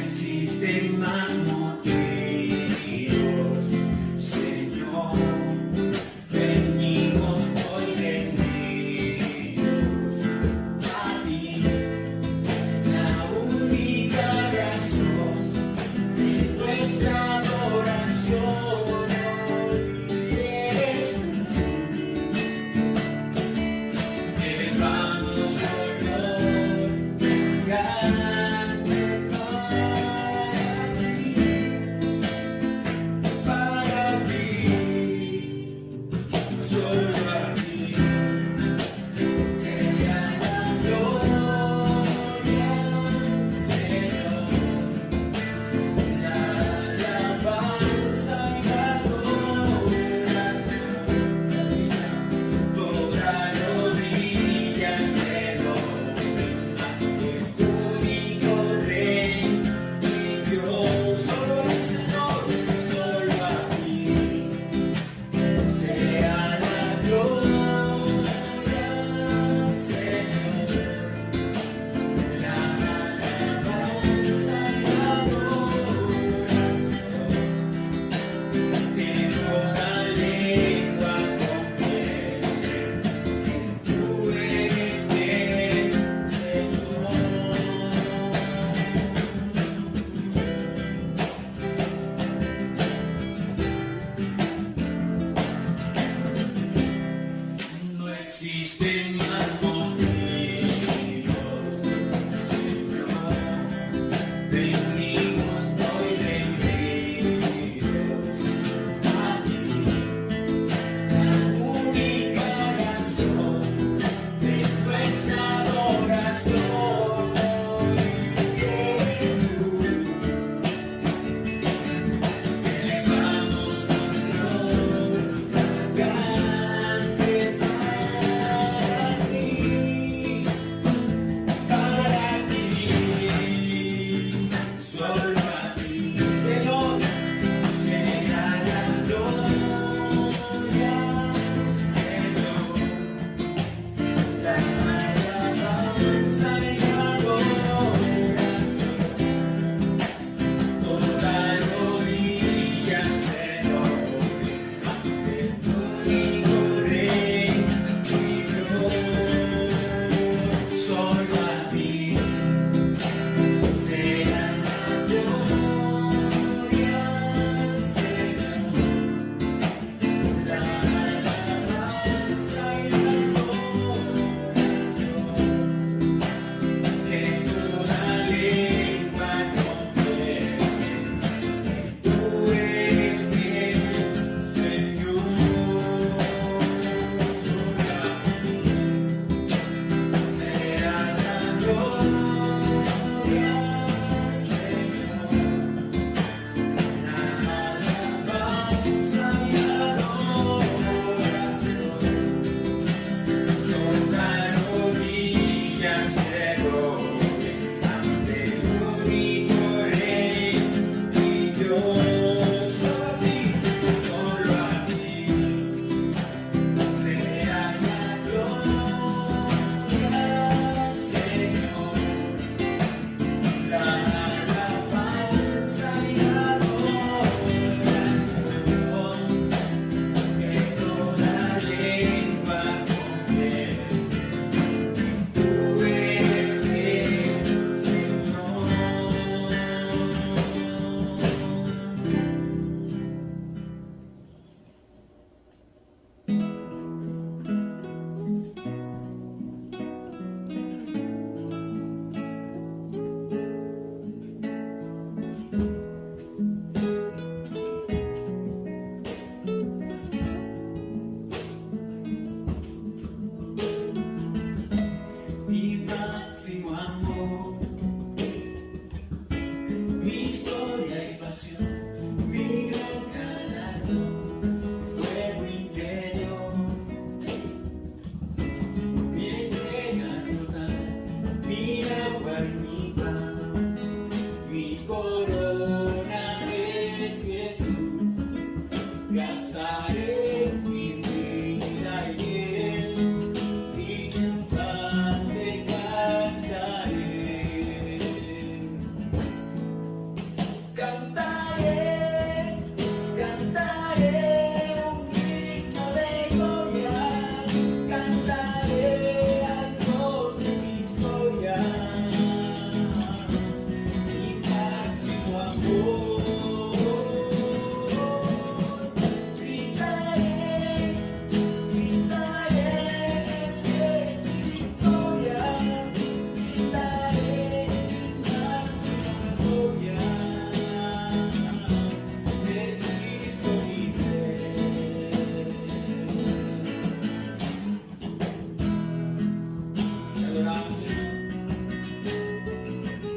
existen más motivos, Señor. Venimos hoy rendidos a ti, la única razón de nuestra adoración hoy eres tú. Elevamos olor, cante para ti, solo a ti sea la gloria, Señor, la alabanza y la adoración. Toda rodilla se dobla ante tu único Rey y Dios. Solo al Señor, solo a ti sea la gloria, Señor, la alabanza y la adoración. Que toda lengua confiese que tú eres fiel, Señor. No existen más motivos, Señor. Venimos hoy rendidos a ti, la única razón de nuestra adoración hoy eres tú. Elevamos honor, cante para ti,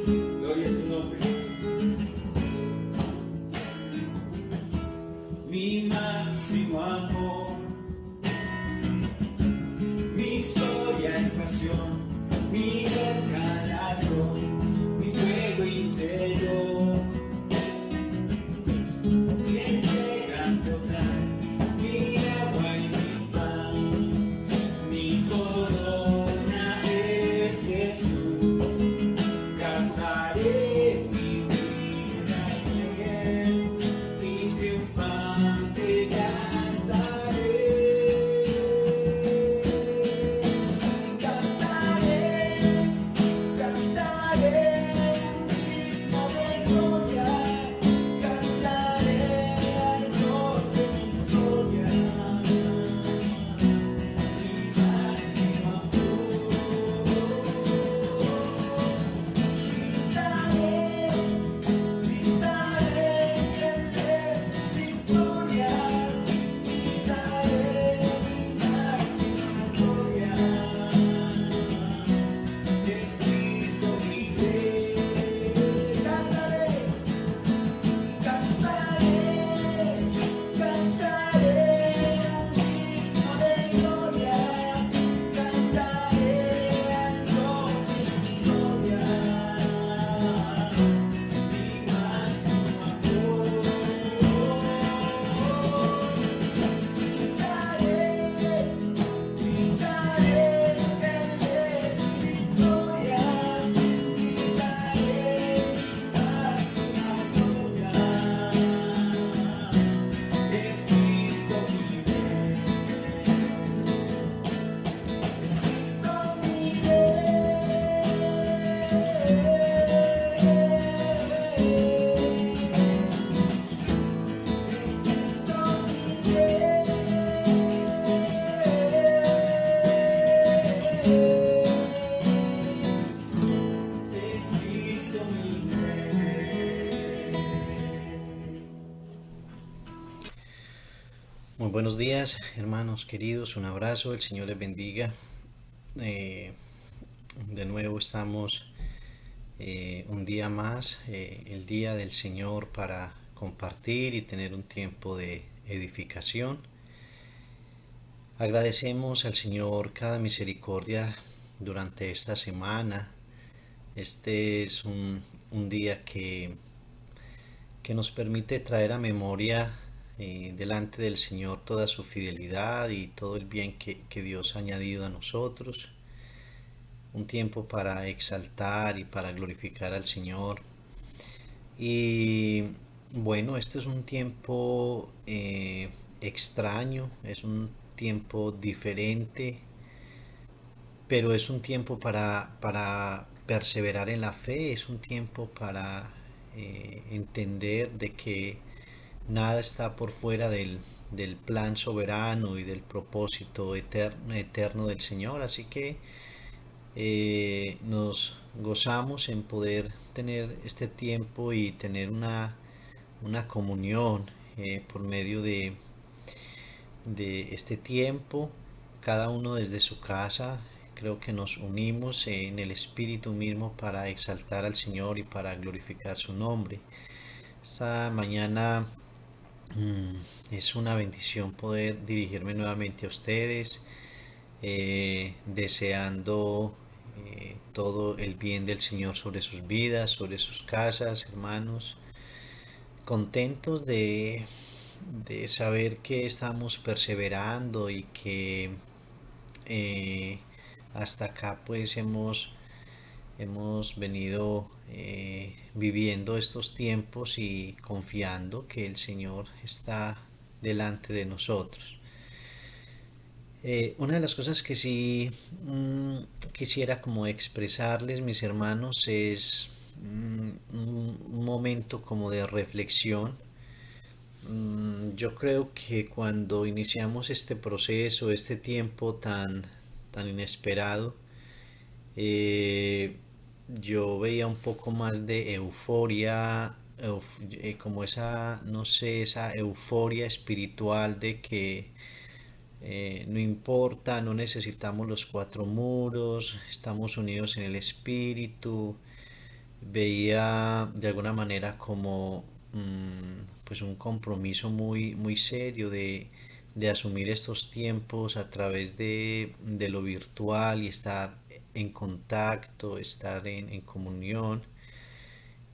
Gloria a tu nombre, mi máximo amor, mi historia y pasión, mi calado, mi fuego interior, mi entrega total, mi agua y mi pan, mi corona es Jesús. Gastaré mi vida en él, mi triunfante cantaré. Cantaré, cantaré un himno de gloria, cantaré al Dios de mi historia, mi máximo amor. Gritaré, gritaré de sus victorias, gritaré mi máxima gloria. Es Cristo mi rey. Cantaré, cantaré, cantaré un himno de gloria, cantaré al Dios de mi historia, mi máximo amor. Gritaré, gritaré de su victoria, gritaré mi máxima gloria. Es Cristo mi rey, es Cristo mi es Cristo mi rey. Muy buenos días, hermanos queridos, un abrazo, el Señor les bendiga. Eh, de nuevo estamos un día más, el día del Señor para compartir y tener un tiempo de edificación. Agradecemos al Señor cada misericordia durante esta semana. Este es un día que nos permite traer a memoria delante del Señor toda su fidelidad y todo el bien que Dios ha añadido a nosotros. Un tiempo para exaltar y para glorificar al Señor. Y bueno, este es un tiempo extraño, es un tiempo diferente, pero es un tiempo para perseverar en la fe, es un tiempo para entender de que nada está por fuera del plan soberano y del propósito eterno del Señor. Así que nos gozamos en poder tener este tiempo y tener una comunión por medio de este tiempo, cada uno desde su casa. Creo que nos unimos en el Espíritu mismo para exaltar al Señor y para glorificar su nombre. Esta mañana es una bendición poder dirigirme nuevamente a ustedes, deseando todo el bien del Señor sobre sus vidas, sobre sus casas, hermanos, contentos de saber que estamos perseverando y que hasta acá pues hemos venido viviendo estos tiempos y confiando que el Señor está delante de nosotros. Una de las cosas que sí quisiera como expresarles, mis hermanos, es un momento como de reflexión. Yo creo que cuando iniciamos este proceso, este tiempo tan inesperado, eh, yo veía un poco más de euforia, como esa, no sé, esa euforia espiritual de que no importa, no necesitamos los cuatro muros, estamos unidos en el espíritu, veía de alguna manera como pues un compromiso muy serio de asumir estos tiempos a través de lo virtual y estar en contacto, estar en comunión.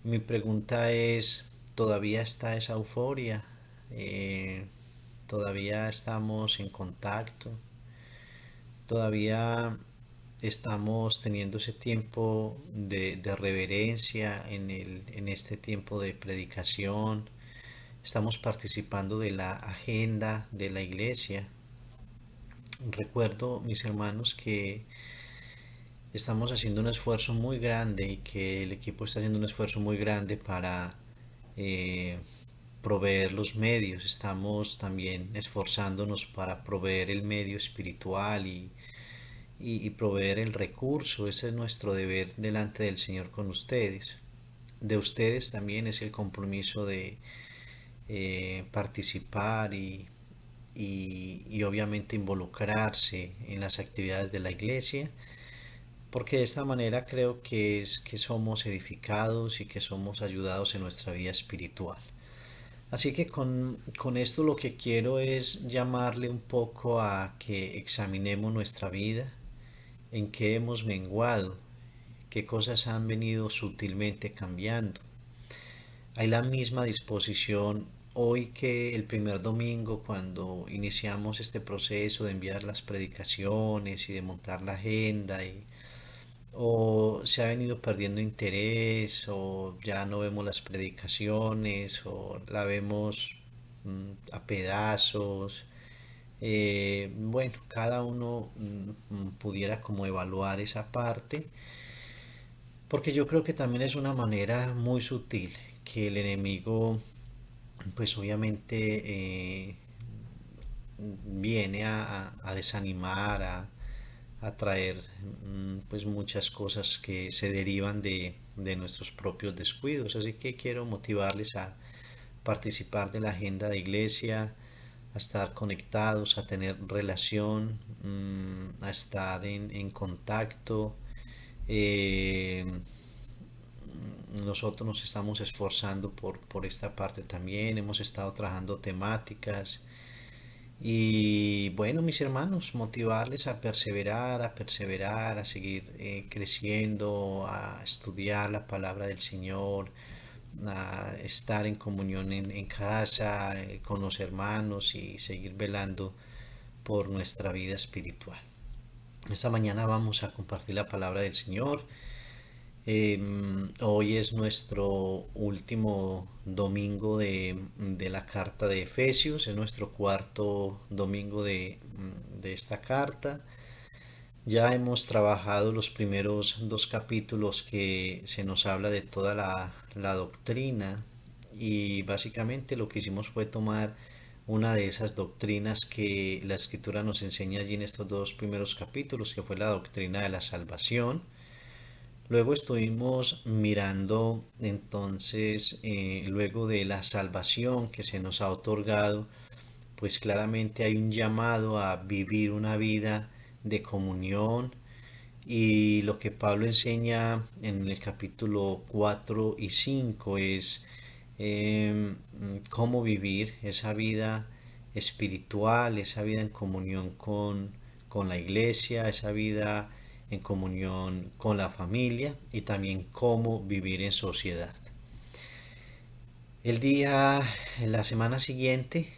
Mi pregunta es, ¿todavía está esa euforia? Eh, ¿Todavía estamos en contacto? ¿Todavía estamos teniendo ese tiempo de reverencia en este tiempo de predicación? ¿Estamos participando de la agenda de la iglesia? Recuerdo, mis hermanos, que estamos haciendo un esfuerzo muy grande y que el equipo está haciendo un esfuerzo muy grande para eh, proveer los medios. Estamos también esforzándonos para proveer el medio espiritual y proveer el recurso. Ese es nuestro deber delante del Señor con ustedes. De ustedes también es el compromiso de participar y obviamente involucrarse en las actividades de la iglesia, porque de esta manera creo que es que somos edificados y que somos ayudados en nuestra vida espiritual. Así que con esto lo que quiero es llamarle un poco a que examinemos nuestra vida, en qué hemos menguado, qué cosas han venido sutilmente cambiando. Hay la misma disposición hoy que el primer domingo cuando iniciamos este proceso de enviar las predicaciones y de montar la agenda o se ha venido perdiendo interés o ya no vemos las predicaciones o la vemos a pedazos. Bueno, cada uno pudiera como evaluar esa parte, porque yo creo que también es una manera muy sutil que el enemigo pues obviamente viene a desanimar, a traer pues muchas cosas que se derivan de nuestros propios descuidos. Así que quiero motivarles a participar de la agenda de iglesia, a estar conectados, a tener relación, a estar en contacto. Eh, Nosotros nos estamos esforzando por esta parte también, hemos estado trabajando temáticas y bueno, mis hermanos, motivarles a perseverar, a seguir creciendo, a estudiar la palabra del Señor, a estar en comunión en casa, con los hermanos y seguir velando por nuestra vida espiritual. Esta mañana vamos a compartir la palabra del Señor. Hoy es nuestro último domingo de la carta de Efesios, es nuestro cuarto domingo de esta carta. Ya hemos trabajado los primeros dos capítulos que se nos habla de toda la doctrina y básicamente lo que hicimos fue tomar una de esas doctrinas que la escritura nos enseña allí en estos dos primeros capítulos, que fue la doctrina de la salvación. Luego estuvimos mirando entonces, luego de la salvación que se nos ha otorgado, pues claramente hay un llamado a vivir una vida de comunión y lo que Pablo enseña en el capítulo 4 y 5 es cómo vivir esa vida espiritual, esa vida en comunión con la iglesia, esa vida en comunión con la familia y también cómo vivir en sociedad. La semana siguiente,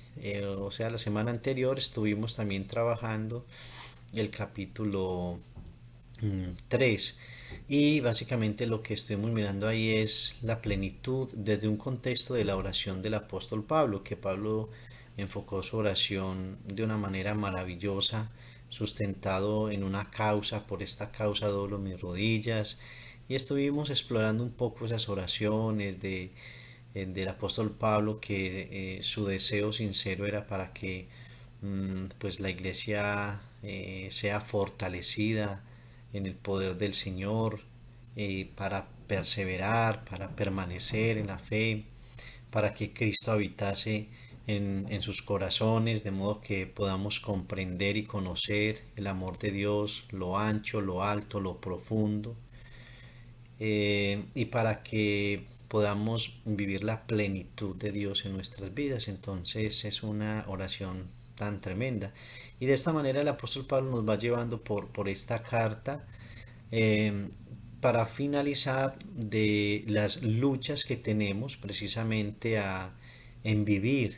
o sea, la semana anterior, estuvimos también trabajando el capítulo 3 y básicamente lo que estuvimos mirando ahí es la plenitud desde un contexto de la oración del apóstol Pablo, que Pablo enfocó su oración de una manera maravillosa, sustentado en una causa. Por esta causa doblo mis rodillas, y estuvimos explorando un poco esas oraciones del apóstol Pablo, que su deseo sincero era para que pues la iglesia sea fortalecida en el poder del Señor, para perseverar, para permanecer en la fe, para que Cristo habitase en sus corazones, de modo que podamos comprender y conocer el amor de Dios, lo ancho, lo alto, lo profundo. y para que podamos vivir la plenitud de Dios en nuestras vidas. Entonces es una oración tan tremenda. Y de esta manera el apóstol Pablo nos va llevando por esta carta eh, para finalizar de las luchas que tenemos precisamente en vivir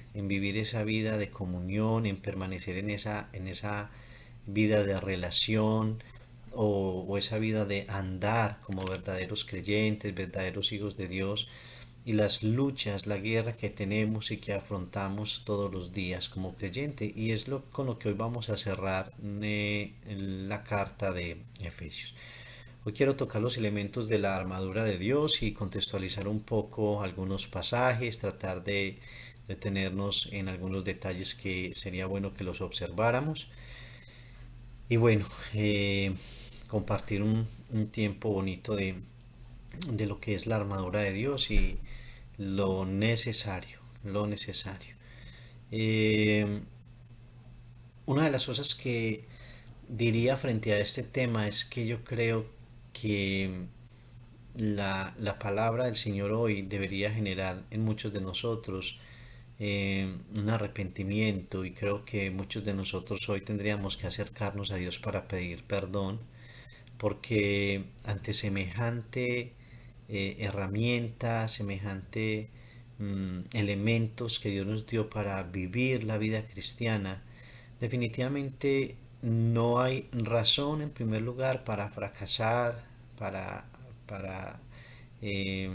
esa vida de comunión, en permanecer en esa vida de relación o esa vida de andar como verdaderos creyentes, verdaderos hijos de Dios y las luchas, la guerra que tenemos y que afrontamos todos los días como creyente. Y es con lo que hoy vamos a cerrar la carta de Efesios. Hoy quiero tocar los elementos de la armadura de Dios y contextualizar un poco algunos pasajes, tratar de detenernos en algunos detalles que sería bueno que los observáramos. Y bueno, compartir un tiempo bonito de lo que es la armadura de Dios y lo necesario, lo necesario. Eh, una de las cosas que diría frente a este tema es que yo creo que la palabra del Señor hoy debería generar en muchos de nosotros un arrepentimiento, y creo que muchos de nosotros hoy tendríamos que acercarnos a Dios para pedir perdón, porque ante semejante herramienta, semejante elementos que Dios nos dio para vivir la vida cristiana, definitivamente no hay razón en primer lugar para fracasar, para eh,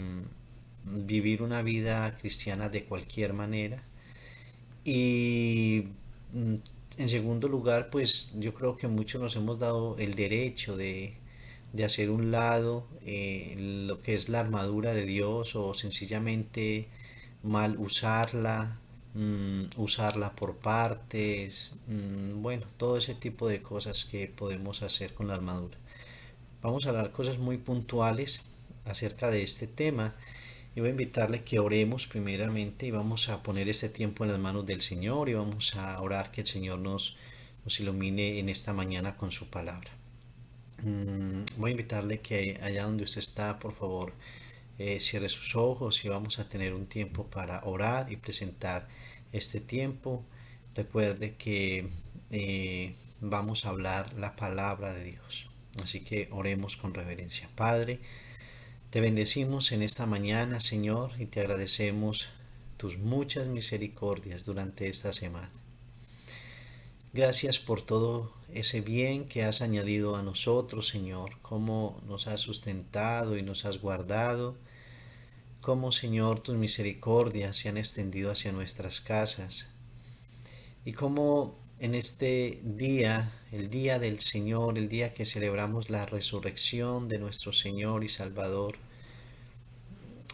vivir una vida cristiana de cualquier manera. Y en segundo lugar, pues yo creo que muchos nos hemos dado el derecho de hacer un lado lo que es la armadura de Dios, o sencillamente mal usarla, usarla por partes, bueno, todo ese tipo de cosas que podemos hacer con la armadura. Vamos a hablar cosas muy puntuales acerca de este tema y voy a invitarle que oremos primeramente y vamos a poner este tiempo en las manos del Señor y vamos a orar que el Señor nos ilumine en esta mañana con su palabra. Voy a invitarle que allá donde usted está, por favor, cierre sus ojos y vamos a tener un tiempo para orar y presentar este tiempo. Recuerde que vamos a hablar la palabra de Dios. Así que oremos con reverencia. Padre, te bendecimos en esta mañana, Señor, y te agradecemos tus muchas misericordias durante esta semana. Gracias por todo ese bien que has añadido a nosotros, Señor, cómo nos has sustentado y nos has guardado, cómo, Señor, tus misericordias se han extendido hacia nuestras casas y cómo en este día, el día del Señor, el día que celebramos la resurrección de nuestro Señor y Salvador,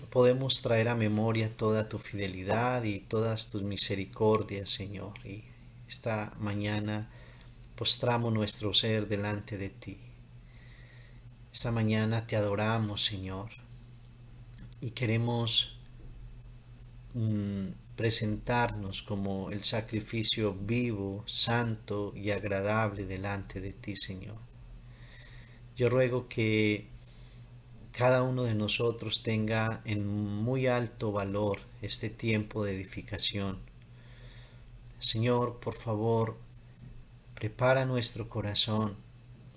podemos traer a memoria toda tu fidelidad y todas tus misericordias, Señor. Y esta mañana postramos nuestro ser delante de ti. Esta mañana te adoramos, Señor, y queremos presentarnos como el sacrificio vivo, santo y agradable delante de ti, Señor. Yo ruego que cada uno de nosotros tenga en muy alto valor este tiempo de edificación. Señor, por favor, prepara nuestro corazón,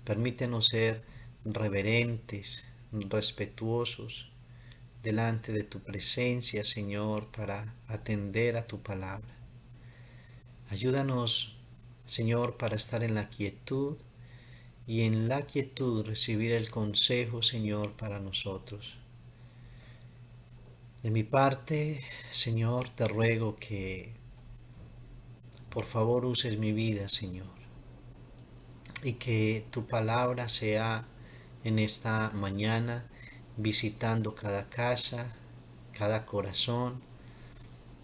permítenos ser reverentes, respetuosos delante de tu presencia, Señor, para atender a tu palabra. Ayúdanos, Señor, para estar en la quietud y en la quietud recibir el consejo, Señor, para nosotros. De mi parte, Señor, te ruego que por favor uses mi vida, Señor, y que tu palabra sea en esta mañana visitando cada casa, cada corazón,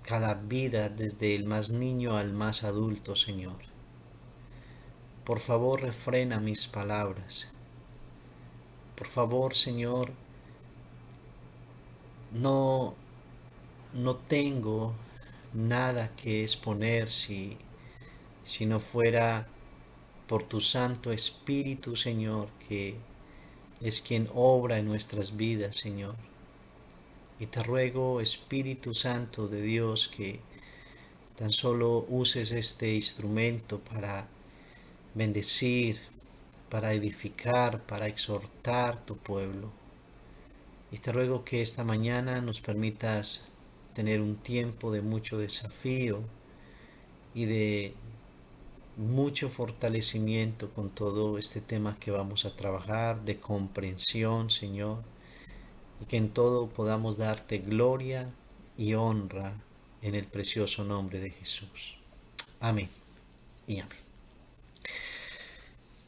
cada vida, desde el más niño al más adulto, Señor. Por favor, refrena mis palabras. Por favor, Señor, no tengo nada que exponer si no fuera por tu Santo Espíritu, Señor, que es quien obra en nuestras vidas, Señor. Y te ruego, Espíritu Santo de Dios, que tan solo uses este instrumento para bendecir, para edificar, para exhortar tu pueblo. Y te ruego que esta mañana nos permitas tener un tiempo de mucho desafío y de mucho fortalecimiento con todo este tema que vamos a trabajar, de comprensión, Señor, y que en todo podamos darte gloria y honra en el precioso nombre de Jesús. Amén y amén.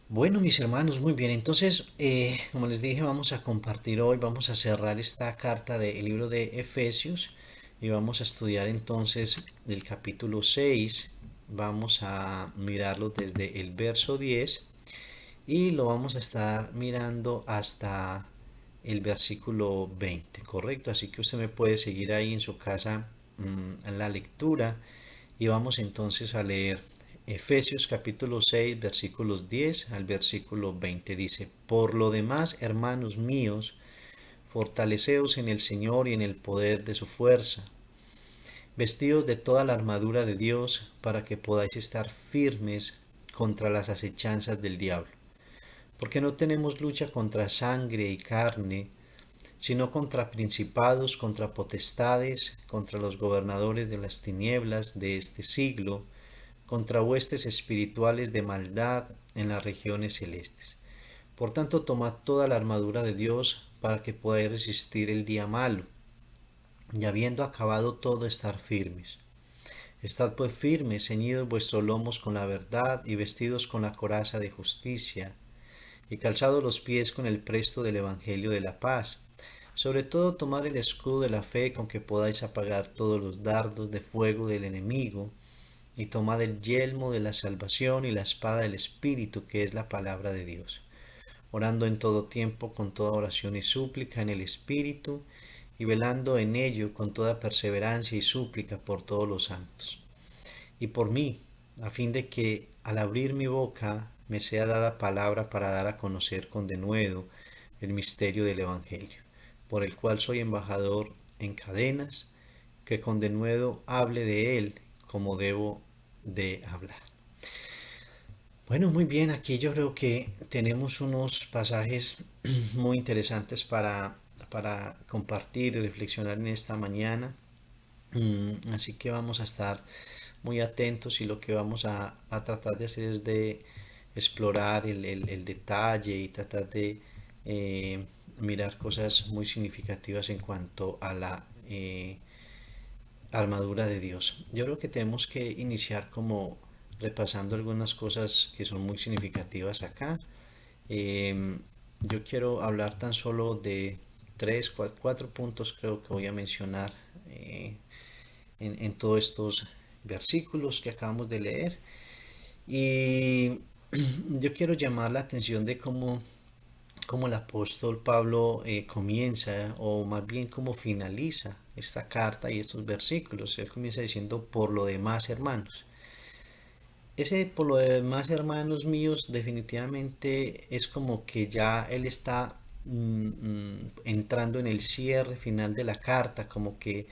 Bueno, mis hermanos, muy bien. Entonces, como les dije, vamos a compartir hoy, vamos a cerrar esta carta del libro de Efesios y vamos a estudiar entonces el capítulo 6. Vamos a mirarlo desde el verso 10 y lo vamos a estar mirando hasta el versículo 20, ¿correcto? Así que usted me puede seguir ahí en su casa en la lectura y vamos entonces a leer Efesios capítulo 6 versículos 10 al versículo 20. Dice: por lo demás, hermanos míos, fortaleceos en el Señor y en el poder de su fuerza, vestidos de toda la armadura de Dios para que podáis estar firmes contra las acechanzas del diablo. Porque no tenemos lucha contra sangre y carne, sino contra principados, contra potestades, contra los gobernadores de las tinieblas de este siglo, contra huestes espirituales de maldad en las regiones celestes. Por tanto, tomad toda la armadura de Dios para que podáis resistir el día malo, y habiendo acabado todo, estar firmes. Estad pues firmes, ceñidos vuestros lomos con la verdad, y vestidos con la coraza de justicia, y calzados los pies con el presto del Evangelio de la paz. Sobre todo tomad el escudo de la fe, con que podáis apagar todos los dardos de fuego del enemigo, y tomad el yelmo de la salvación y la espada del Espíritu, que es la palabra de Dios, orando en todo tiempo con toda oración y súplica en el Espíritu, y velando en ello con toda perseverancia y súplica por todos los santos, y por mí, a fin de que al abrir mi boca me sea dada palabra para dar a conocer con denuedo el misterio del Evangelio, por el cual soy embajador en cadenas, que con denuedo hable de él como debo de hablar. Bueno, muy bien, aquí yo creo que tenemos unos pasajes muy interesantes para compartir y reflexionar en esta mañana. Así que vamos a estar muy atentos y lo que vamos a tratar de hacer es de explorar el detalle y tratar de mirar cosas muy significativas en cuanto a la armadura de Dios. Yo creo que tenemos que iniciar como repasando algunas cosas que son muy significativas acá. Yo quiero hablar tan solo de cuatro puntos creo que voy a mencionar en todos estos versículos que acabamos de leer. Y yo quiero llamar la atención de cómo el apóstol Pablo comienza, o más bien cómo finaliza esta carta y estos versículos. Él comienza diciendo: por lo demás, hermanos. Ese por lo demás, hermanos míos, definitivamente es como que ya él está entrando en el cierre final de la carta, como que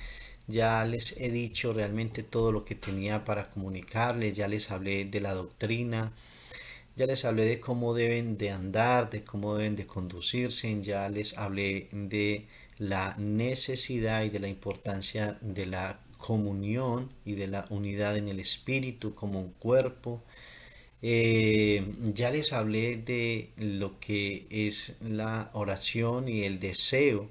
ya les he dicho realmente todo lo que tenía para comunicarles, ya les hablé de la doctrina, ya les hablé de cómo deben de andar, de cómo deben de conducirse, ya les hablé de la necesidad y de la importancia de la comunión y de la unidad en el espíritu como un cuerpo. Ya les hablé de lo que es la oración y el deseo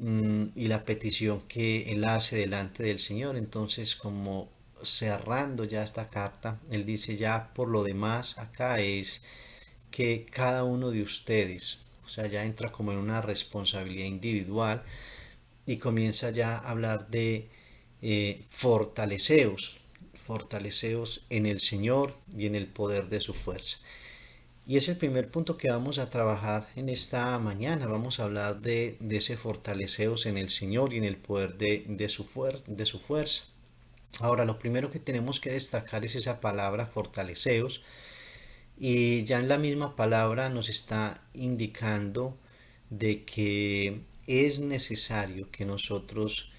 y la petición que él hace delante del Señor. Entonces, como cerrando ya esta carta, él dice: ya por lo demás acá es que cada uno de ustedes, o sea, ya entra como en una responsabilidad individual y comienza ya a hablar de fortaleceos, fortaleceos en el Señor y en el poder de su fuerza. Y es el primer punto que vamos a trabajar en esta mañana. Vamos a hablar de ese fortaleceos en el Señor y en el poder de su fuerza. Ahora, lo primero que tenemos que destacar es esa palabra fortaleceos. Y ya en la misma palabra nos está indicando de que es necesario que nosotros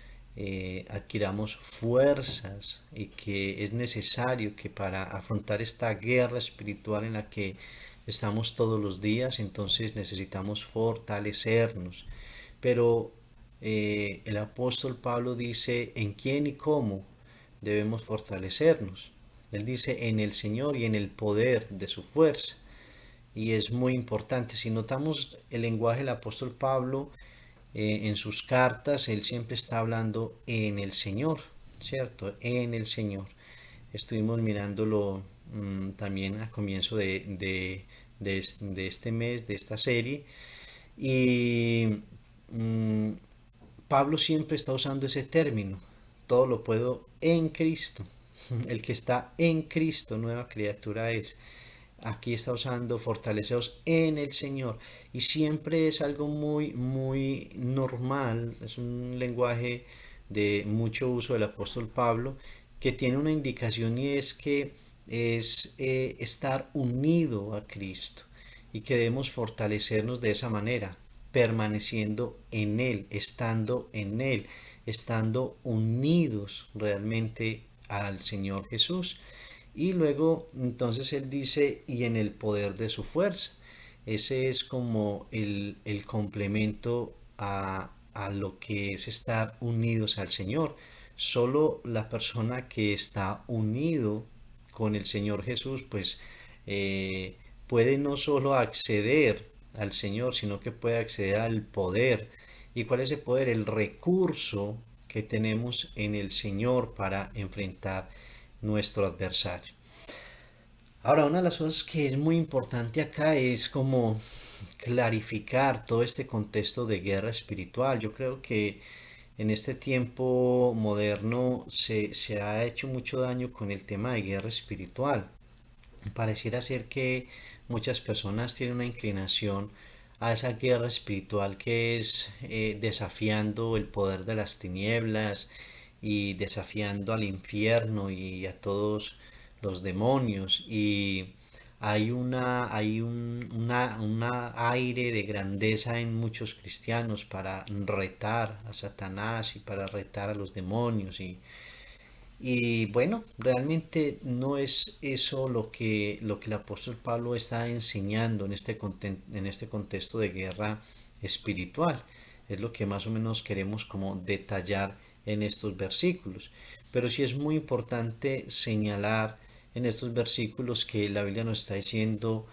adquiramos fuerzas y que es necesario que para afrontar esta guerra espiritual en la que estamos todos los días, entonces necesitamos fortalecernos. Pero el apóstol Pablo dice en quién y cómo debemos fortalecernos. Él dice en el Señor y en el poder de su fuerza. Y es muy importante. Si notamos el lenguaje del apóstol Pablo en sus cartas, él siempre está hablando en el Señor, ¿cierto? En el Señor. Estuvimos mirándolo también a comienzo de este mes, de esta serie. Y mm, Pablo siempre está usando ese término. Todo lo puedo en Cristo. El que está en Cristo, nueva criatura es. Aquí está usando fortaleceos en el Señor. Y siempre es algo muy normal. Es un lenguaje de mucho uso del apóstol Pablo que tiene una indicación y es que es estar unido a Cristo y que debemos fortalecernos de esa manera, permaneciendo en Él, estando unidos realmente al Señor Jesús. Y luego entonces él dice, y en el poder de su fuerza. Ese es como el complemento a lo que es estar unidos al Señor. Solo la persona que está unido con el Señor Jesús, pues puede no solo acceder al Señor, sino que puede acceder al poder. ¿Y cuál es el poder? El recurso que tenemos en el Señor para enfrentar nuestro adversario. Ahora, una de las cosas que es muy importante acá es como clarificar todo este contexto de guerra espiritual. Yo creo que en este tiempo moderno se ha hecho mucho daño con el tema de guerra espiritual. Pareciera ser que muchas personas tienen una inclinación a esa guerra espiritual que es desafiando el poder de las tinieblas y desafiando al infierno y a todos los demonios. Y hay un aire de grandeza en muchos cristianos para retar a Satanás y para retar a los demonios y bueno, realmente no es eso lo que el apóstol Pablo está enseñando en este contexto de guerra espiritual. Es lo que más o menos queremos como detallar en estos versículos. Pero sí es muy importante señalar en estos versículos que la Biblia nos está diciendo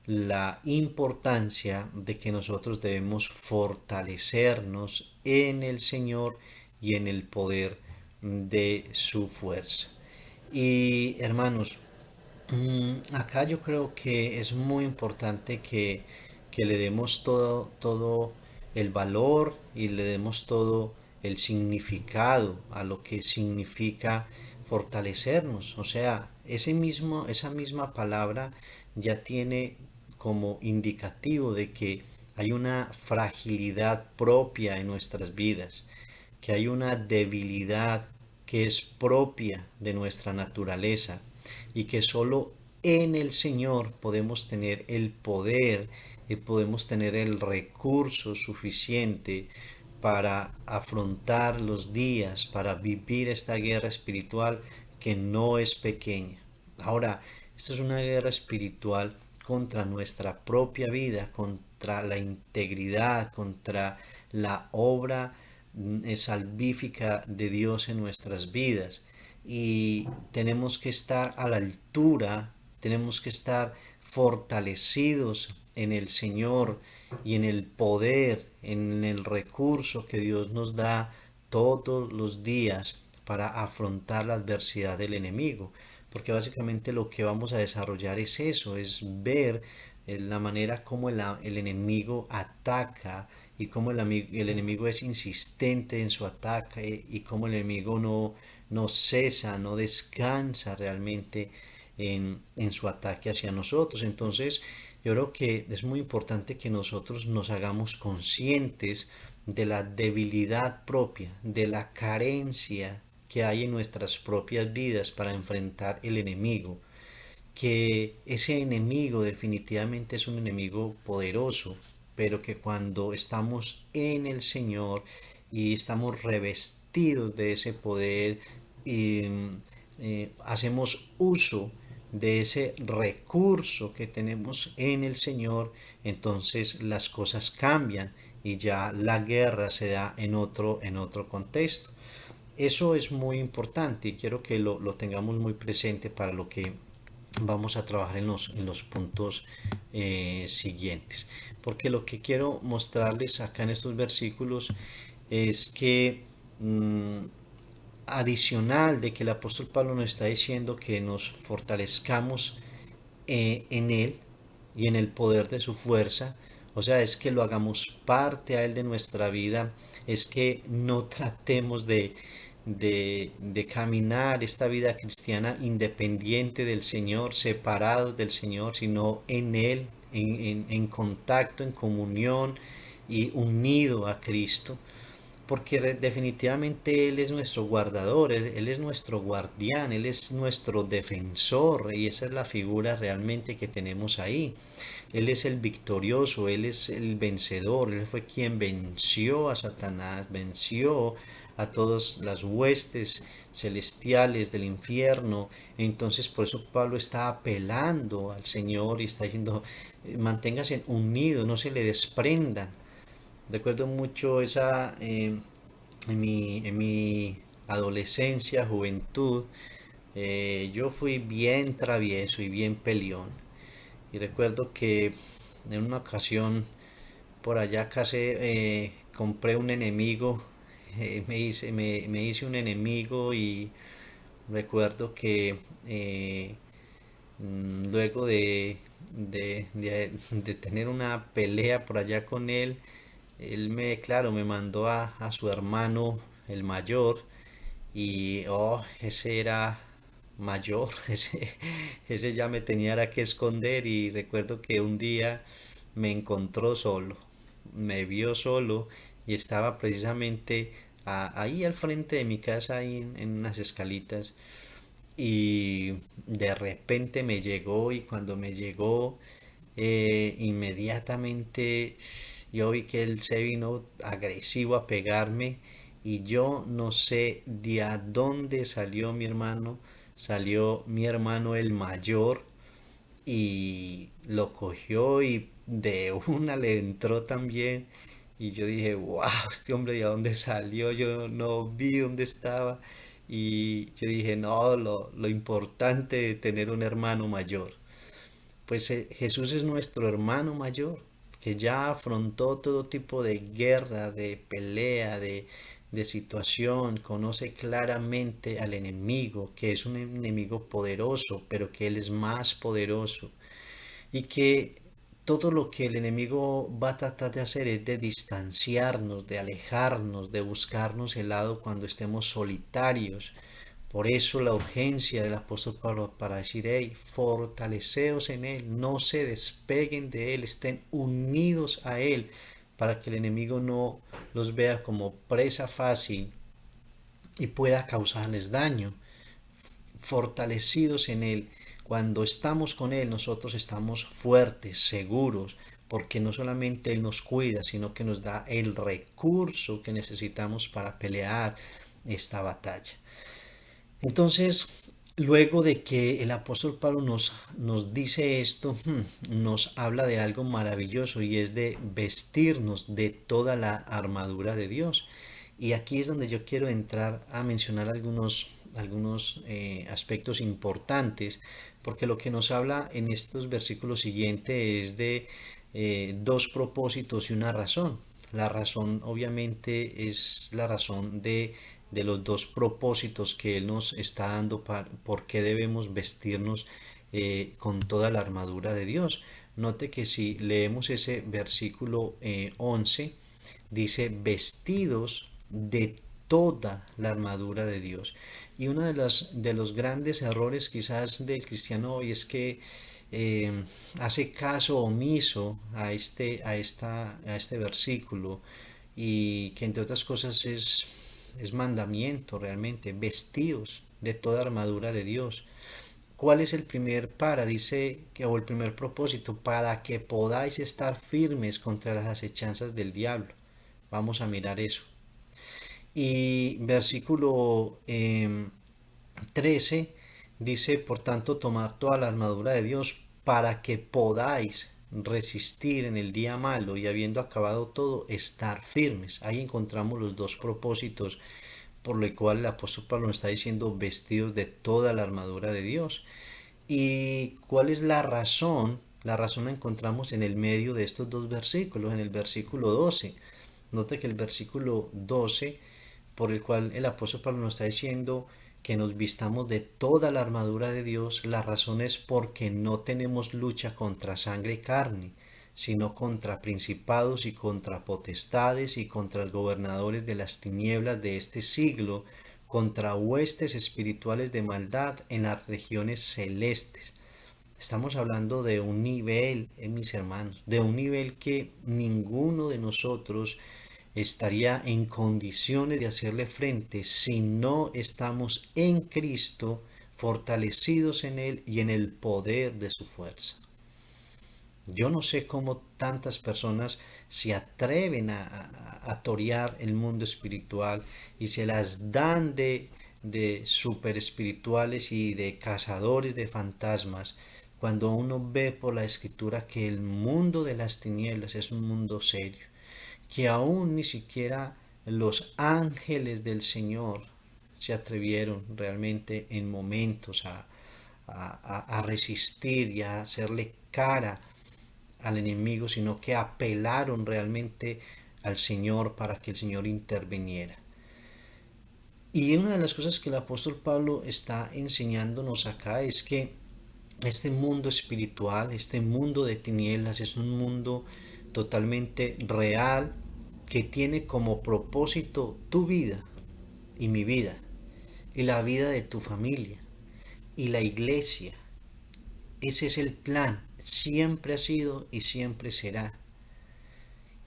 la importancia de que nosotros debemos fortalecernos en el Señor y en el poder de su fuerza. Y hermanos, acá yo creo que es muy importante que le demos todo el valor y le demos todo el significado a lo que significa fortalecernos. O sea, esa misma palabra ya tiene como indicativo de que hay una fragilidad propia en nuestras vidas, que hay una debilidad que es propia de nuestra naturaleza y que solo en el Señor podemos tener el poder y podemos tener el recurso suficiente para afrontar los días, para vivir esta guerra espiritual que no es pequeña. Ahora, esto es una guerra espiritual contra nuestra propia vida, contra la integridad, contra la obra salvífica de Dios en nuestras vidas. Y tenemos que estar a la altura, tenemos que estar fortalecidos en el Señor y en el poder, en el recurso que Dios nos da todos los días para afrontar la adversidad del enemigo. Porque básicamente lo que vamos a desarrollar es eso, es ver la manera como el enemigo ataca y cómo el enemigo es insistente en su ataque y cómo el enemigo no cesa, no descansa realmente en su ataque hacia nosotros. Entonces, yo creo que es muy importante que nosotros nos hagamos conscientes de la debilidad propia, de la carencia que hay en nuestras propias vidas para enfrentar el enemigo, que ese enemigo definitivamente es un enemigo poderoso, pero que cuando estamos en el Señor y estamos revestidos de ese poder y hacemos uso de ese recurso que tenemos en el Señor, entonces las cosas cambian y ya la guerra se da en otro contexto. Eso es muy importante y quiero que lo tengamos muy presente para lo que vamos a trabajar en los puntos siguientes. Porque lo que quiero mostrarles acá en estos versículos es que adicional de que el apóstol Pablo nos está diciendo que nos fortalezcamos en Él y en el poder de su fuerza, o sea, es que lo hagamos parte a Él de nuestra vida, es que no tratemos de caminar esta vida cristiana independiente del Señor, separados del Señor, sino en Él, en contacto, en comunión y unido a Cristo, porque definitivamente Él es nuestro guardador, Él es nuestro guardián, Él es nuestro defensor y esa es la figura realmente que tenemos ahí. Él es el victorioso, Él es el vencedor, Él fue quien venció a Satanás, venció a todas las huestes celestiales del infierno. Entonces por eso Pablo está apelando al Señor y está diciendo, manténganse unidos, no se le desprendan. Recuerdo mucho esa, en mi adolescencia, juventud, yo fui bien travieso y bien peleón. Y recuerdo que en una ocasión por allá casi compré un enemigo, me hice un enemigo y recuerdo que luego de tener una pelea por allá con él, él me, claro, me mandó a su hermano, el mayor, y oh, ese era mayor, ese ya me tenía era que esconder y recuerdo que un día me encontró solo, me vio solo y estaba precisamente ahí al frente de mi casa, ahí en unas escalitas y de repente me llegó y cuando me llegó inmediatamente yo vi que él se vino agresivo a pegarme y yo no sé de a dónde salió mi hermano el mayor y lo cogió y de una le entró también y yo dije, wow, este hombre de dónde salió, yo no vi dónde estaba y yo dije, no, lo importante de tener un hermano mayor. Pues Jesús es nuestro hermano mayor, que ya afrontó todo tipo de guerra, de pelea, de situación, conoce claramente al enemigo, que es un enemigo poderoso, pero que Él es más poderoso y que todo lo que el enemigo va a tratar de hacer es de distanciarnos, de alejarnos, de buscarnos el lado cuando estemos solitarios. Por eso la urgencia del apóstol Pablo para decir, hey, fortaleceos en Él, no se despeguen de Él, estén unidos a Él, para que el enemigo no los vea como presa fácil y pueda causarles daño. Fortalecidos en Él, cuando estamos con Él, nosotros estamos fuertes, seguros, porque no solamente Él nos cuida, sino que nos da el recurso que necesitamos para pelear esta batalla. Entonces, luego de que el apóstol Pablo nos dice esto, nos habla de algo maravilloso y es de vestirnos de toda la armadura de Dios. Y aquí es donde yo quiero entrar a mencionar algunos aspectos importantes, porque lo que nos habla en estos versículos siguientes es de dos propósitos y una razón. La razón obviamente es la razón de los dos propósitos que Él nos está dando para por qué debemos vestirnos con toda la armadura de Dios. Note que si leemos ese versículo 11, dice vestidos de toda la armadura de Dios. Y uno de los grandes errores quizás del cristiano hoy es que hace caso omiso a este versículo y que entre otras cosas es mandamiento realmente, vestidos de toda armadura de Dios. ¿Cuál es el primer para? Dice que, o el primer propósito, para que podáis estar firmes contra las acechanzas del diablo. Vamos a mirar eso. Y versículo 13 dice, por tanto, tomar toda la armadura de Dios para que podáis resistir en el día malo y habiendo acabado todo, estar firmes. Ahí encontramos los dos propósitos por lo cual el apóstol Pablo nos está diciendo vestidos de toda la armadura de Dios. ¿Y cuál es la razón? La razón la encontramos en el medio de estos dos versículos, en el versículo 12. Nota que el versículo 12, por el cual el apóstol Pablo nos está diciendo que nos vistamos de toda la armadura de Dios, la razón es porque no tenemos lucha contra sangre y carne, sino contra principados y contra potestades y contra los gobernadores de las tinieblas de este siglo, contra huestes espirituales de maldad en las regiones celestes. Estamos hablando de un nivel, mis hermanos, de un nivel que ninguno de nosotros estaría en condiciones de hacerle frente si no estamos en Cristo, fortalecidos en Él y en el poder de su fuerza. Yo no sé cómo tantas personas se atreven a torear el mundo espiritual y se las dan de super espirituales y de cazadores de fantasmas, cuando uno ve por la escritura que el mundo de las tinieblas es un mundo serio, que aún ni siquiera los ángeles del Señor se atrevieron realmente en momentos a resistir y a hacerle cara al enemigo, sino que apelaron realmente al Señor para que el Señor interviniera. Y una de las cosas que el apóstol Pablo está enseñándonos acá es que este mundo espiritual, este mundo de tinieblas, es un mundo totalmente real que tiene como propósito tu vida y mi vida y la vida de tu familia y la iglesia. Ese es el plan, siempre ha sido y siempre será.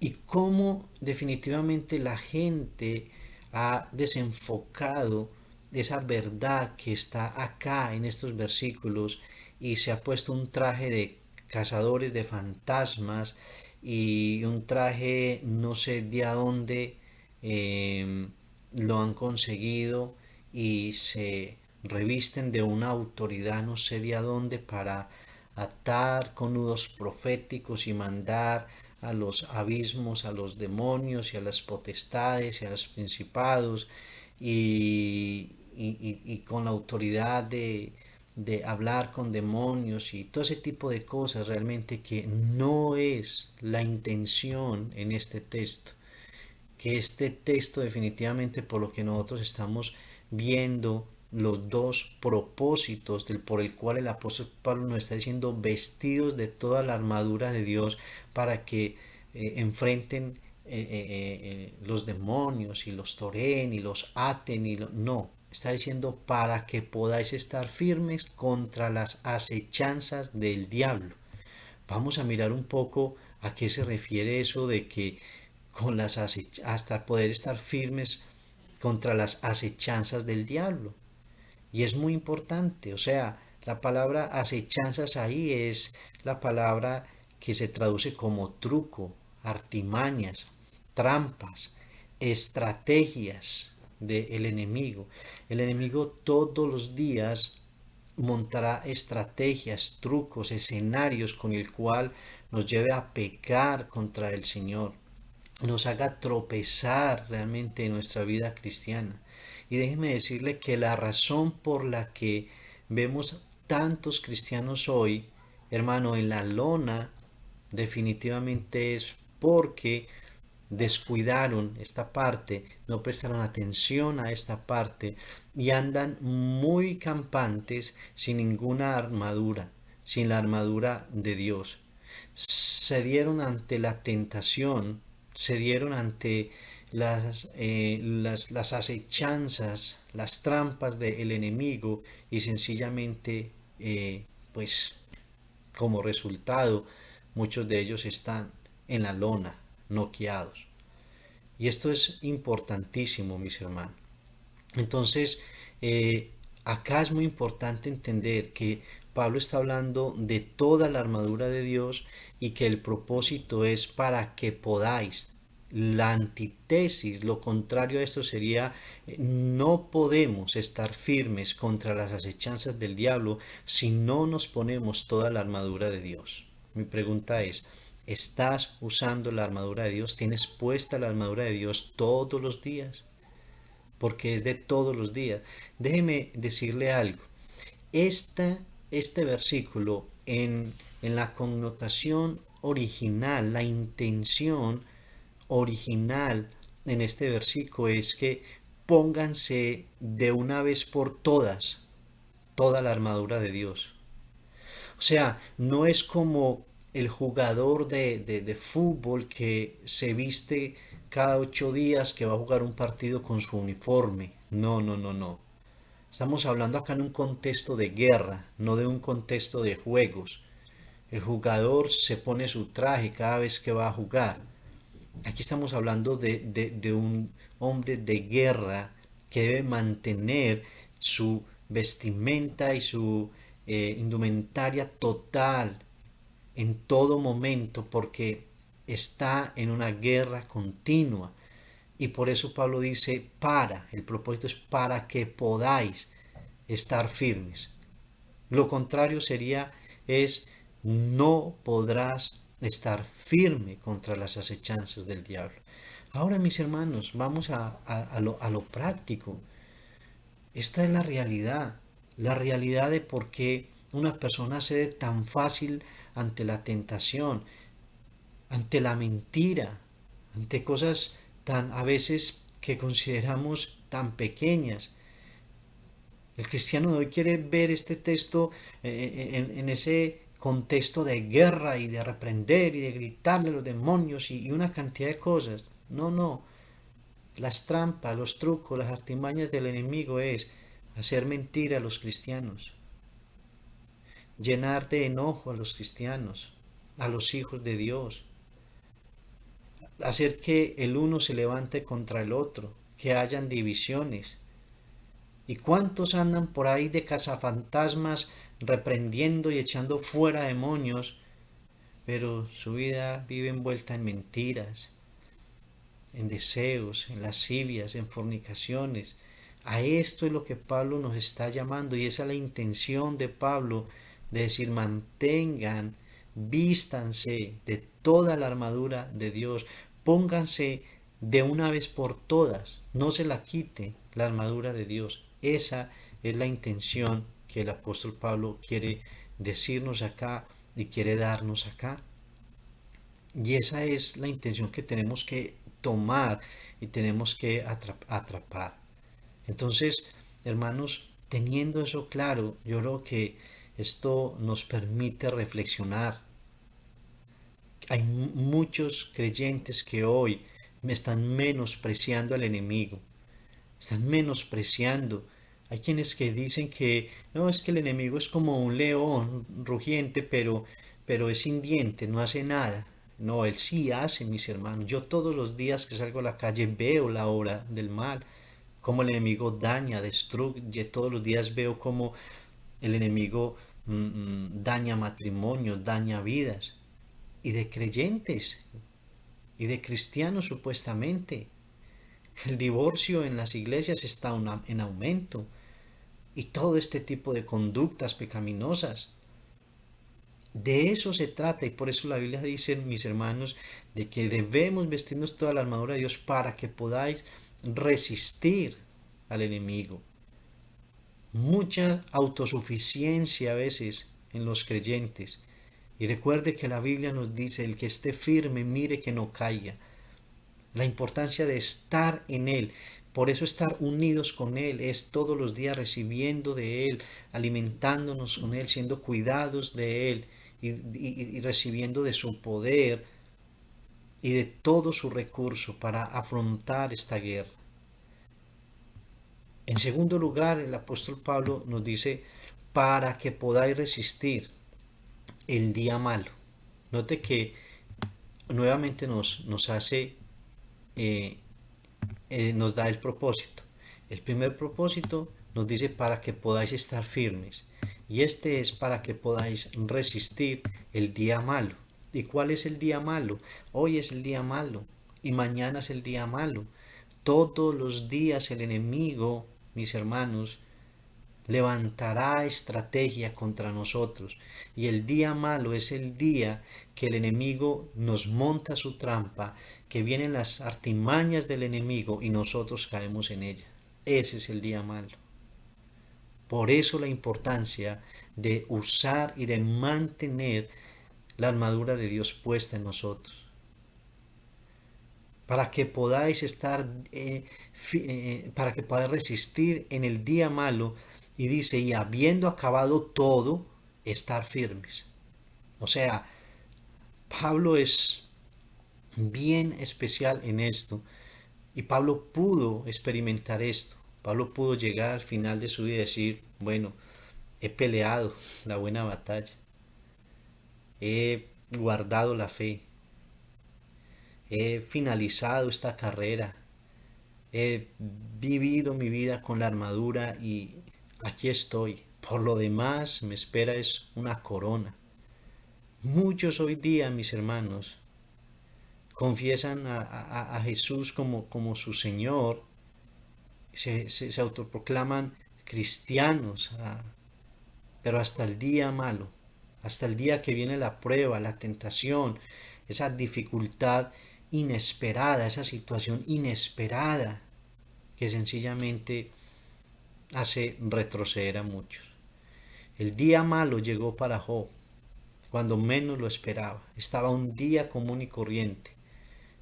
Y cómo definitivamente la gente ha desenfocado esa verdad que está acá en estos versículos y se ha puesto un traje de cazadores de fantasmas y un traje no sé de a dónde lo han conseguido y se revisten de una autoridad no sé de a dónde para atar con nudos proféticos y mandar a los abismos, a los demonios y a las potestades y a los principados y con la autoridad de hablar con demonios y todo ese tipo de cosas realmente que no es la intención en este texto. Que este texto definitivamente por lo que nosotros estamos viendo los dos propósitos por el cual el apóstol Pablo nos está diciendo vestidos de toda la armadura de Dios para que enfrenten los demonios y los toren y los aten no, está diciendo para que podáis estar firmes contra las acechanzas del diablo. Vamos a mirar un poco a qué se refiere eso de que con las hasta poder estar firmes contra las acechanzas del diablo. Y es muy importante, o sea, la palabra acechanzas ahí es la palabra que se traduce como truco, artimañas, trampas, estrategias del enemigo. El enemigo todos los días montará estrategias, trucos, escenarios con el cual nos lleve a pecar contra el Señor, nos haga tropezar realmente en nuestra vida cristiana. Y déjeme decirle que la razón por la que vemos tantos cristianos hoy, hermano, en la lona, definitivamente es porque descuidaron esta parte, no prestaron atención a esta parte y andan muy campantes sin ninguna armadura, sin la armadura de Dios. Se dieron ante la tentación, se dieron ante las acechanzas, las trampas del enemigo y sencillamente, pues como resultado, muchos de ellos están en la lona, noqueados. Y esto es importantísimo, mis hermanos. Entonces, Acá es muy importante entender que Pablo está hablando de toda la armadura de Dios y que el propósito es para que podáis. La antítesis, lo contrario a esto sería, no podemos estar firmes contra las acechanzas del diablo si no nos ponemos toda la armadura de Dios. Mi pregunta es, ¿estás usando la armadura de Dios? ¿Tienes puesta la armadura de Dios todos los días? Porque es de todos los días. Déjeme decirle algo. Esta, este versículo en la connotación original, la intención original en este versículo es que pónganse de una vez por todas toda la armadura de Dios. O sea, no es como el jugador de fútbol que se viste cada 8 días que va a jugar un partido con su uniforme. No, no, no, no. Estamos hablando acá en un contexto de guerra, no de un contexto de juegos. El jugador se pone su traje cada vez que va a jugar. Aquí estamos hablando de un hombre de guerra que debe mantener su vestimenta y su indumentaria total en todo momento porque está en una guerra continua. Y por eso Pablo dice, el propósito es para que podáis estar firmes. Lo contrario sería, es, no podrás estar firme contra las acechanzas del diablo. Ahora, mis hermanos, vamos a lo práctico. Esta es la realidad de por qué una persona cede tan fácil ante la tentación, ante la mentira, ante cosas tan a veces que consideramos tan pequeñas. El cristiano de hoy quiere ver este texto en ese contexto de guerra y de reprender y de gritarle a los demonios y una cantidad de cosas. No, no. Las trampas, los trucos, las artimañas del enemigo es hacer mentir a los cristianos, llenar de enojo a los cristianos, a los hijos de Dios, hacer que el uno se levante contra el otro, que hayan divisiones. ¿Y cuántos andan por ahí de cazafantasmas reprendiendo y echando fuera demonios, pero su vida vive envuelta en mentiras, en deseos, en lascivias, en fornicaciones? A esto es lo que Pablo nos está llamando y esa es la intención de Pablo de decir mantengan, vístanse de toda la armadura de Dios, pónganse de una vez por todas, no se la quite la armadura de Dios. Esa es la intención que el apóstol Pablo quiere decirnos acá y quiere darnos acá. Y esa es la intención que tenemos que tomar y tenemos que atrapar. Entonces, hermanos, teniendo eso claro, yo creo que esto nos permite reflexionar. Hay muchos creyentes que hoy me están menospreciando al enemigo, están menospreciando. Hay quienes que dicen que no, es que el enemigo es como un león rugiente, pero es sin diente, no hace nada. No, él sí hace, mis hermanos. Yo todos los días que salgo a la calle veo la obra del mal, cómo el enemigo daña, destruye. Todos los días veo cómo el enemigo daña matrimonios, daña vidas. Y de creyentes, y de cristianos supuestamente. El divorcio en las iglesias está en aumento. Y todo este tipo de conductas pecaminosas. De eso se trata y por eso la Biblia dice, mis hermanos, de que debemos vestirnos toda la armadura de Dios para que podáis resistir al enemigo. Mucha autosuficiencia a veces en los creyentes. Y recuerde que la Biblia nos dice, el que esté firme, mire que no caiga. La importancia de estar en Él. Por eso estar unidos con Él es todos los días recibiendo de Él, alimentándonos con Él, siendo cuidados de Él y recibiendo de su poder y de todo su recurso para afrontar esta guerra. En segundo lugar, el apóstol Pablo nos dice, para que podáis resistir el día malo. Note que nuevamente nos hace, nos da el propósito. El primer propósito, nos dice para que podáis estar firmes. Y este es para que podáis resistir el día malo. ¿Y cuál es el día malo? Hoy es el día malo y mañana es el día malo. Todos los días el enemigo, mis hermanos, levantará estrategia contra nosotros. Y el día malo es el día que el enemigo nos monta su trampa, que vienen las artimañas del enemigo y nosotros caemos en ella. Ese es el día malo. Por eso la importancia de usar y de mantener la armadura de Dios puesta en nosotros. Para que podáis estar, para que podáis resistir en el día malo. Y dice, y habiendo acabado todo, estar firmes. O sea, Pablo es bien especial en esto. Y Pablo pudo experimentar esto. Pablo pudo llegar al final de su vida y decir, bueno, he peleado la buena batalla. He guardado la fe. He finalizado esta carrera. He vivido mi vida con la armadura y aquí estoy. Por lo demás me espera es una corona. Muchos hoy día, mis hermanos, confiesan a Jesús como su Señor, se autoproclaman cristianos, pero hasta el día malo, hasta el día que viene la prueba, la tentación, esa dificultad inesperada, esa situación inesperada que sencillamente hace retroceder a muchos. El día malo llegó para Job cuando menos lo esperaba. Estaba un día común y corriente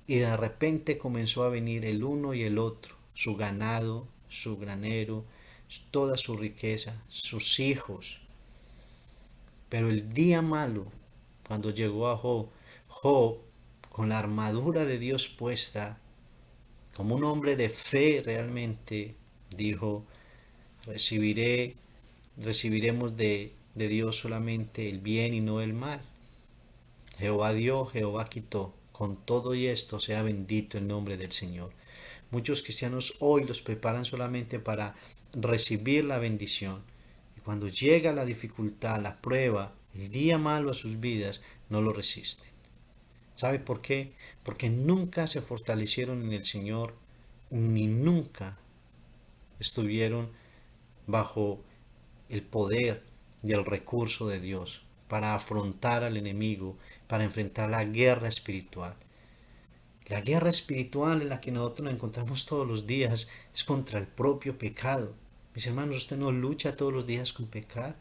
y de repente comenzó a venir el uno y el otro, su ganado, su granero, toda su riqueza, sus hijos. Pero el día malo, cuando llegó a Job, Job, con la armadura de Dios puesta, como un hombre de fe realmente, dijo, recibiremos de Dios solamente el bien y no el mal. Jehová dio, Jehová quitó. Con todo y esto sea bendito el nombre del Señor. Muchos cristianos hoy los preparan solamente para recibir la bendición. Y cuando llega la dificultad, la prueba, el día malo a sus vidas, no lo resisten. ¿Sabe por qué? Porque nunca se fortalecieron en el Señor, ni nunca estuvieron bajo el poder y el recurso de Dios para afrontar al enemigo, para enfrentar la guerra espiritual. La guerra espiritual en la que nosotros nos encontramos todos los días es contra el propio pecado. Mis hermanos, usted no lucha todos los días con pecado.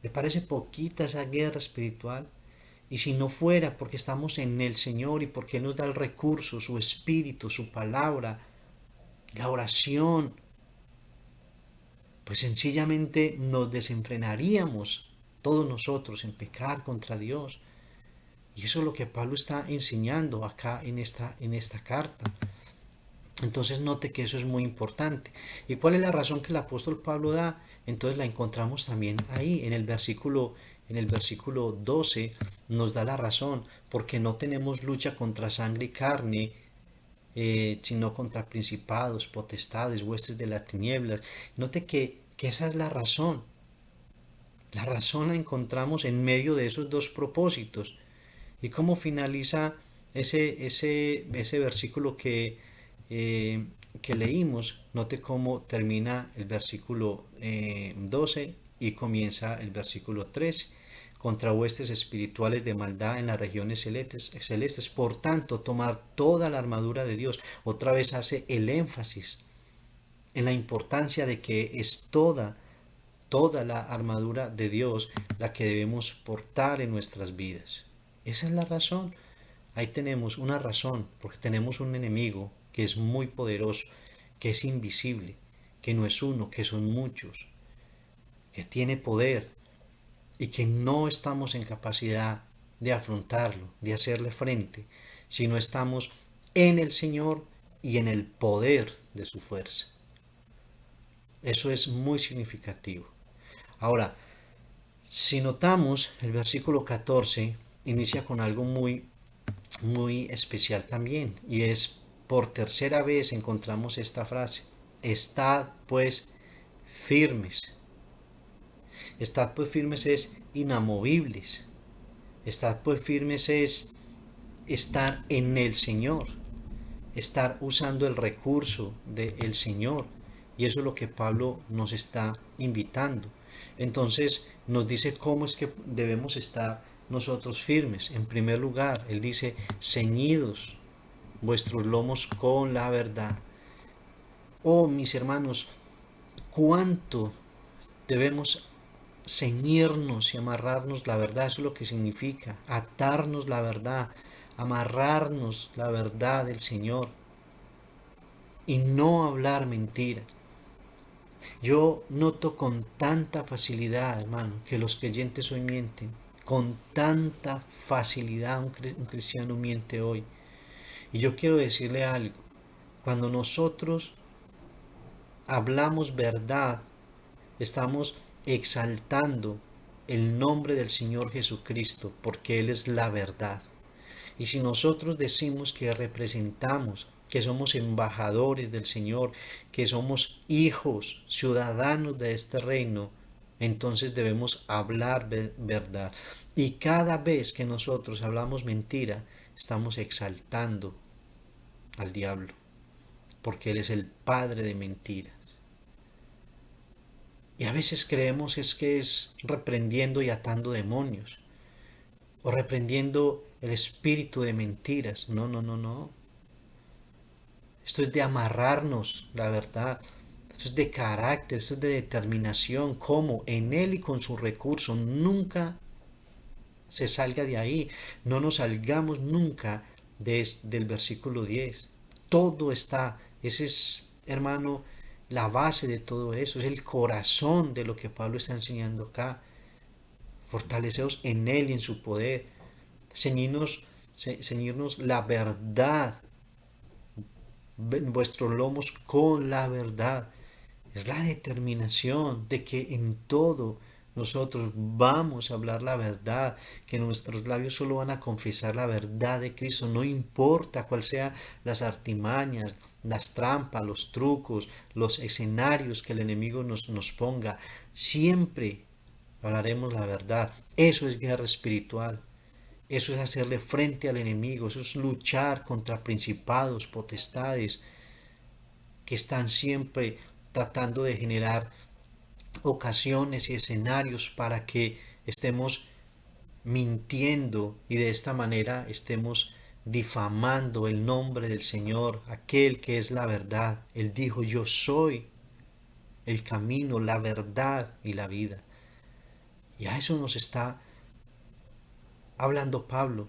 ¿Le parece poquita esa guerra espiritual? Y si no fuera porque estamos en el Señor y porque Él nos da el recurso, su espíritu, su palabra, la oración, pues sencillamente nos desenfrenaríamos todos nosotros en pecar contra Dios. Y eso es lo que Pablo está enseñando acá en esta carta. Entonces note que eso es muy importante. ¿Y cuál es la razón que el apóstol Pablo da? Entonces la encontramos también ahí en el versículo 12 nos da la razón, porque no tenemos lucha contra sangre y carne, sino contra principados, potestades, huestes de las tinieblas. Note que esa es la razón. La razón la encontramos en medio de esos dos propósitos. ¿Y cómo finaliza ese versículo que leímos? Note cómo termina el versículo 12 y comienza el versículo 13. Contra huestes espirituales de maldad en las regiones celestes. Por tanto, tomar toda la armadura de Dios. Otra vez hace el énfasis en la importancia de que es toda la armadura de Dios la que debemos portar en nuestras vidas. Esa es la razón. Ahí tenemos una razón, porque tenemos un enemigo que es muy poderoso, que es invisible, que no es uno, que son muchos, que tiene poder y que no estamos en capacidad de afrontarlo, de hacerle frente, si no estamos en el Señor y en el poder de su fuerza. Eso es muy significativo. Ahora, si notamos, el versículo 14 inicia con algo muy especial también, y es por tercera vez encontramos esta frase: estad pues firmes. Estad pues firmes es inamovibles. Estar pues firmes es estar en el Señor, estar usando el recurso del Señor. Y eso es lo que Pablo nos está invitando. Entonces nos dice cómo es que debemos estar nosotros firmes. En primer lugar, él dice, ceñidos vuestros lomos con la verdad. Oh, mis hermanos, cuánto debemos ceñirnos y amarrarnos la verdad. Eso es lo que significa atarnos la verdad, amarrarnos la verdad del Señor y no hablar mentira. Yo noto con tanta facilidad, hermano, que los creyentes hoy mienten. Con tanta facilidad un cristiano miente hoy. Y yo quiero decirle algo. Cuando nosotros hablamos verdad, estamos exaltando el nombre del Señor Jesucristo, porque Él es la verdad. Y si nosotros decimos que representamos, que somos embajadores del Señor, que somos hijos, ciudadanos de este reino, entonces debemos hablar verdad. Y cada vez que nosotros hablamos mentira, estamos exaltando al diablo, porque Él es el padre de mentiras. Y a veces creemos que es reprendiendo y atando demonios, o reprendiendo el espíritu de mentiras. No, no, no, no. Esto es de amarrarnos, la verdad. Esto es de carácter, esto es de determinación, cómo en Él y con su recurso nunca se salga de ahí. No nos salgamos nunca del versículo 10. Todo está, ese es, hermano, la base de todo eso, es el corazón de lo que Pablo está enseñando acá. Fortaleceos en Él y en su poder. Ceñirnos la verdad, vuestros lomos con la verdad. Es la determinación de que en todo nosotros vamos a hablar la verdad, que nuestros labios solo van a confesar la verdad de Cristo, no importa cuál sean las artimañas, las trampas, los trucos, los escenarios que el enemigo nos ponga, siempre hablaremos la verdad. Eso es guerra espiritual. Eso es hacerle frente al enemigo, eso es luchar contra principados, potestades que están siempre tratando de generar ocasiones y escenarios para que estemos mintiendo y de esta manera estemos difamando el nombre del Señor, aquel que es la verdad. Él dijo, yo soy el camino, la verdad y la vida. Y a eso nos está hablando Pablo.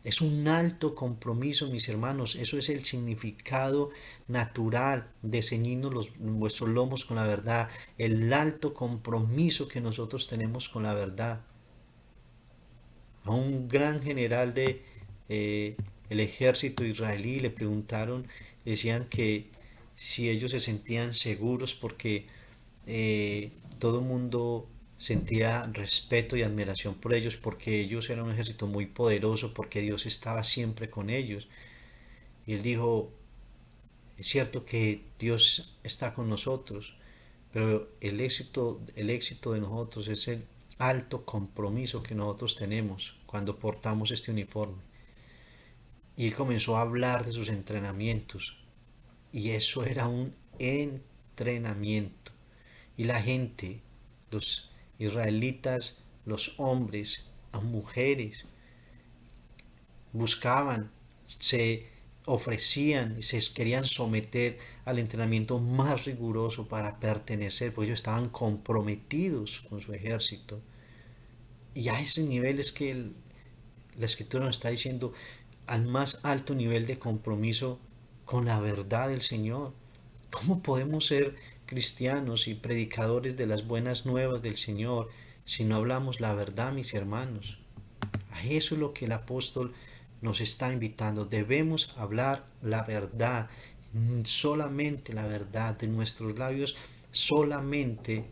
Es un alto compromiso, mis hermanos. Eso es el significado natural de ceñirnos vuestros lomos con la verdad. El alto compromiso que nosotros tenemos con la verdad. A un gran general de el ejército israelí le preguntaron, decían que si ellos se sentían seguros porque todo el mundo sentía respeto y admiración por ellos, porque ellos eran un ejército muy poderoso, porque Dios estaba siempre con ellos. Y él dijo, es cierto que Dios está con nosotros, pero el éxito de nosotros es el alto compromiso que nosotros tenemos cuando portamos este uniforme. Y él comenzó a hablar de sus entrenamientos, y eso era un entrenamiento. Y la gente, los israelitas, los hombres, las mujeres, buscaban, se ofrecían y se querían someter al entrenamiento más riguroso para pertenecer, porque ellos estaban comprometidos con su ejército. Y a ese nivel es que la escritura nos está diciendo, al más alto nivel de compromiso con la verdad del Señor. ¿Cómo podemos ser cristianos y predicadores de las buenas nuevas del Señor si no hablamos la verdad, mis hermanos? A eso es lo que el apóstol nos está invitando. Debemos hablar la verdad, solamente la verdad. De nuestros labios solamente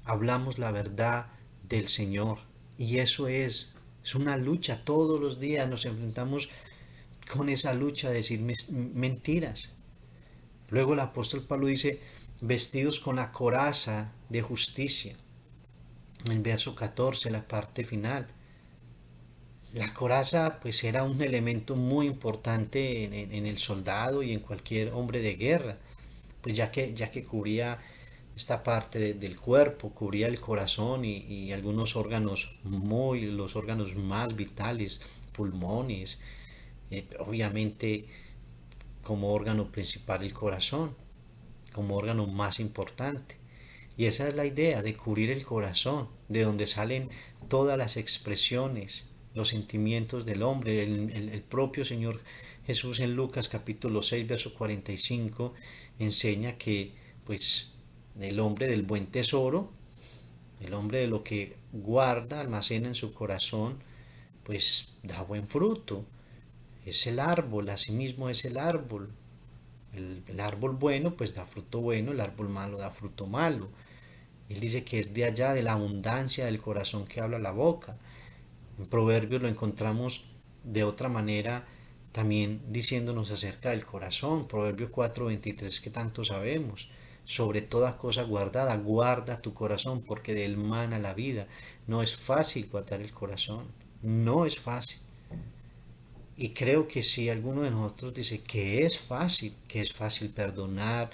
hablamos la verdad del Señor. Y eso es una lucha. Todos los días nos enfrentamos con esa lucha de decir mentiras. Luego el apóstol Pablo dice, vestidos con la coraza de justicia. En el verso 14, la parte final. La coraza pues era un elemento muy importante en el soldado y en cualquier hombre de guerra, pues ya que cubría esta parte del cuerpo, cubría el corazón y algunos órganos los órganos más vitales, pulmones, obviamente como órgano principal el corazón, como órgano más importante. Y esa es la idea de cubrir el corazón, de donde salen todas las expresiones, los sentimientos del hombre. El propio Señor Jesús en Lucas capítulo 6, verso 45, enseña que pues el hombre del buen tesoro, el hombre de lo que guarda, almacena en su corazón, pues da buen fruto. Es el árbol, asimismo es el árbol. El árbol bueno pues da fruto bueno, el árbol malo da fruto malo. Él dice que es de allá, de la abundancia del corazón que habla la boca. En Proverbios lo encontramos de otra manera también diciéndonos acerca del corazón. Proverbio 4:23 que tanto sabemos. Sobre toda cosa guardada, guarda tu corazón porque de él mana la vida. No es fácil guardar el corazón. No es fácil. Y creo que si alguno de nosotros dice que es fácil perdonar,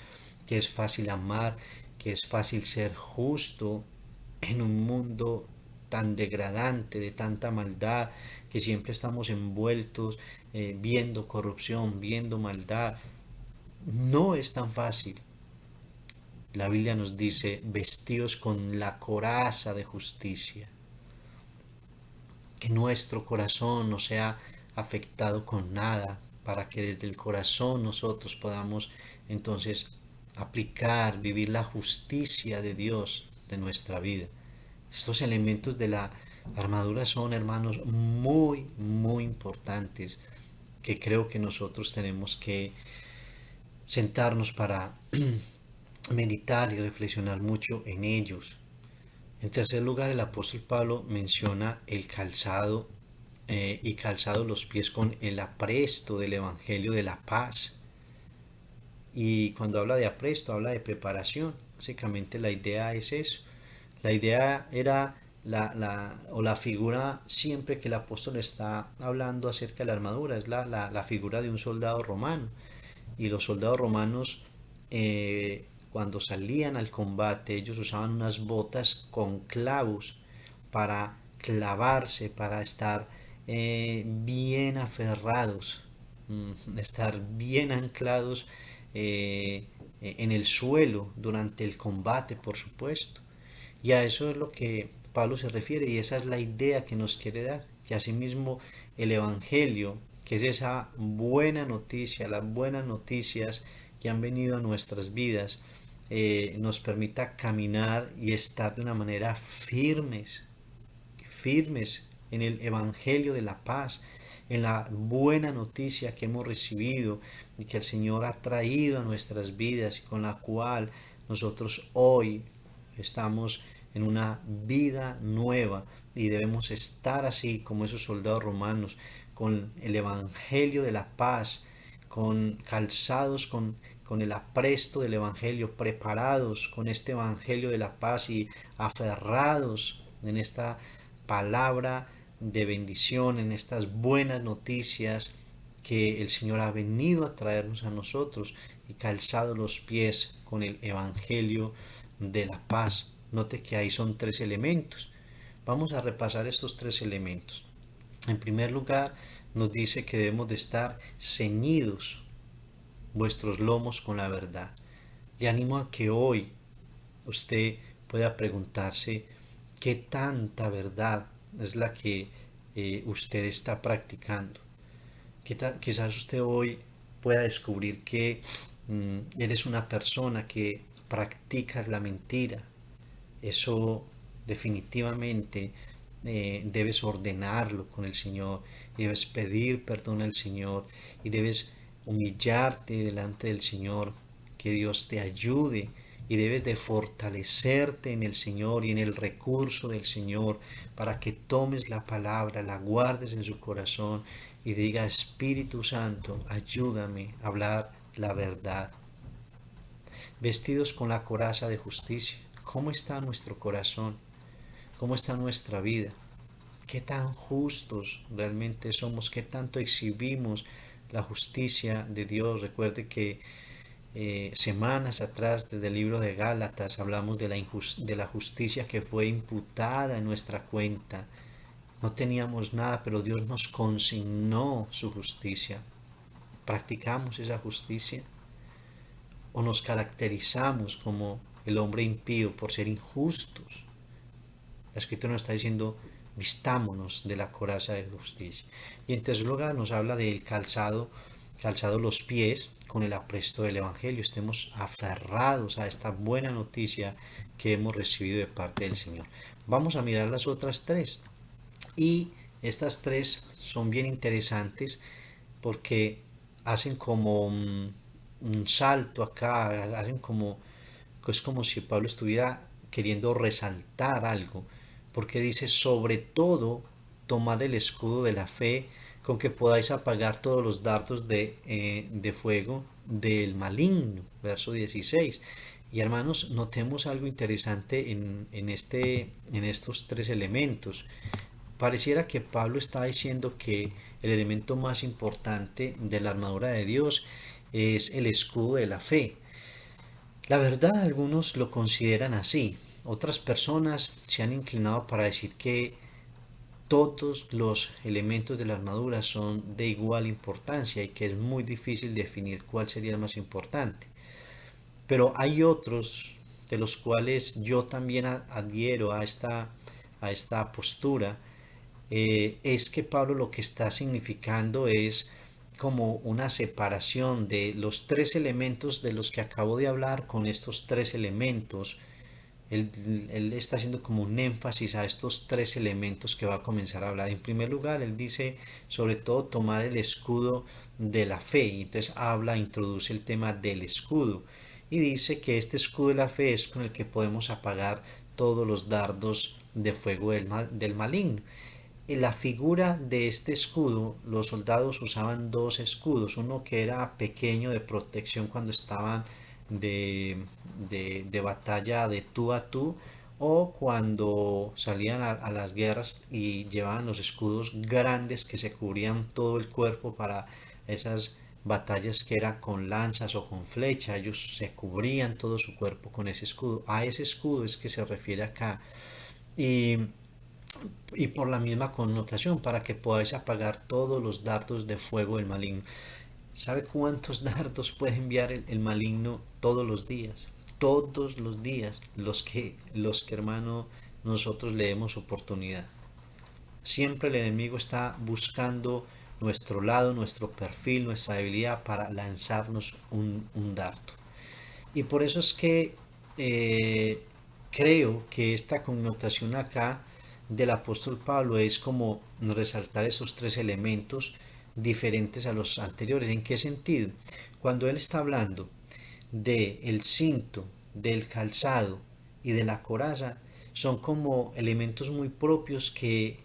que es fácil amar, que es fácil ser justo en un mundo tan degradante, de tanta maldad, que siempre estamos envueltos viendo corrupción, viendo maldad, no es tan fácil. La Biblia nos dice, vestidos con la coraza de justicia, que nuestro corazón no sea afectado con nada, para que desde el corazón nosotros podamos entonces aplicar, vivir la justicia de Dios de nuestra vida. Estos elementos de la armadura son, hermanos, muy, muy importantes, que creo que nosotros tenemos que sentarnos para meditar y reflexionar mucho en ellos. En tercer lugar, el apóstol Pablo menciona el calzado y calzado los pies con el apresto del Evangelio de la paz. Y cuando habla de apresto, habla de preparación. Básicamente la idea es eso. La idea era la figura, siempre que el apóstol está hablando acerca de la armadura, es la figura de un soldado romano. Y los soldados romanos, cuando salían al combate, ellos usaban unas botas con clavos para clavarse, para estar bien aferrados, estar bien anclados en el suelo durante el combate, por supuesto. Y a eso es lo que Pablo se refiere y esa es la idea que nos quiere dar, que asimismo el Evangelio, que es esa buena noticia, las buenas noticias que han venido a nuestras vidas, nos permita caminar y estar de una manera firmes en el Evangelio de la paz, en la buena noticia que hemos recibido y que el Señor ha traído a nuestras vidas y con la cual nosotros hoy estamos en una vida nueva y debemos estar así como esos soldados romanos con el Evangelio de la paz, con calzados con el apresto del Evangelio, preparados con este Evangelio de la paz y aferrados en esta palabra de bendición, en estas buenas noticias que el Señor ha venido a traernos a nosotros y calzado los pies con el Evangelio de la paz. Note que ahí son tres elementos. Vamos a repasar estos tres elementos. En primer lugar, nos dice que debemos de estar ceñidos vuestros lomos con la verdad. Y animo a que hoy usted pueda preguntarse qué tanta verdad es la que usted está practicando. Quizás usted hoy pueda descubrir que eres una persona que practicas la mentira. Eso definitivamente debes ordenarlo con el Señor y debes pedir perdón al Señor y debes humillarte delante del Señor, que Dios te ayude y debes de fortalecerte en el Señor y en el recurso del Señor para que tomes la palabra, la guardes en su corazón y diga: Espíritu Santo, ayúdame a hablar la verdad. vestidos con la coraza de justicia. ¿Cómo está nuestro corazón? ¿Cómo está nuestra vida? ¿Qué tan justos realmente somos? ¿Qué tanto exhibimos la justicia de Dios? Recuerde que semanas atrás, desde el libro de Gálatas, hablamos de la justicia que fue imputada en nuestra cuenta. No teníamos nada, pero Dios nos consignó su justicia. ¿Practicamos esa justicia? ¿O nos caracterizamos como el hombre impío por ser injustos? La Escritura nos está diciendo, vistámonos de la coraza de justicia. Y en tercer lugar nos habla del calzado los pies con el apresto del Evangelio. Estemos aferrados a esta buena noticia que hemos recibido de parte del Señor. Vamos a mirar las otras tres. Y estas tres son bien interesantes porque hacen como un salto acá, hacen como, es como si Pablo estuviera queriendo resaltar algo, porque dice, sobre todo, tomad el escudo de la fe, con que podáis apagar todos los dardos de fuego del maligno, verso 16. Y hermanos, notemos algo interesante en estos tres elementos. Pareciera que Pablo está diciendo que el elemento más importante de la armadura de Dios es el escudo de la fe. La verdad, algunos lo consideran así. Otras personas se han inclinado para decir que todos los elementos de la armadura son de igual importancia y que es muy difícil definir cuál sería el más importante. Pero hay otros de los cuales yo también adhiero a esta postura. Es que Pablo lo que está significando es como una separación de los tres elementos de los que acabo de hablar con estos tres elementos. Él está haciendo como un énfasis a estos tres elementos que va a comenzar a hablar. En primer lugar, él dice, sobre todo, tomar el escudo de la fe. Y entonces introduce el tema del escudo. Y dice que este escudo de la fe es con el que podemos apagar todos los dardos de fuego del maligno. En la figura de este escudo, los soldados usaban dos escudos, uno que era pequeño de protección cuando estaban de batalla de tú a tú, o cuando salían a las guerras y llevaban los escudos grandes que se cubrían todo el cuerpo para esas batallas que eran con lanzas o con flecha. Ellos se cubrían todo su cuerpo con ese escudo. A ese escudo es que se refiere acá. Y por la misma connotación, para que podáis apagar todos los dardos de fuego del maligno. ¿Sabe cuántos dardos puede enviar el maligno todos los días? Todos los días, los que hermano, nosotros le demos oportunidad. Siempre el enemigo está buscando nuestro lado, nuestro perfil, nuestra debilidad para lanzarnos un dardo. Y por eso es que creo que esta connotación acá del apóstol Pablo es como resaltar esos tres elementos diferentes a los anteriores. ¿En qué sentido? Cuando él está hablando del cinto, del calzado y de la coraza, son como elementos muy propios que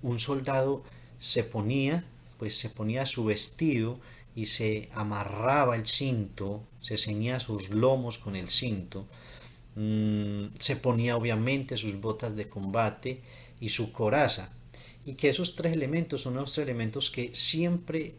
un soldado pues se ponía su vestido y se amarraba el cinto, se ceñía sus lomos con el cinto, se ponía obviamente sus botas de combate y su coraza. Y que esos tres elementos son los elementos que siempre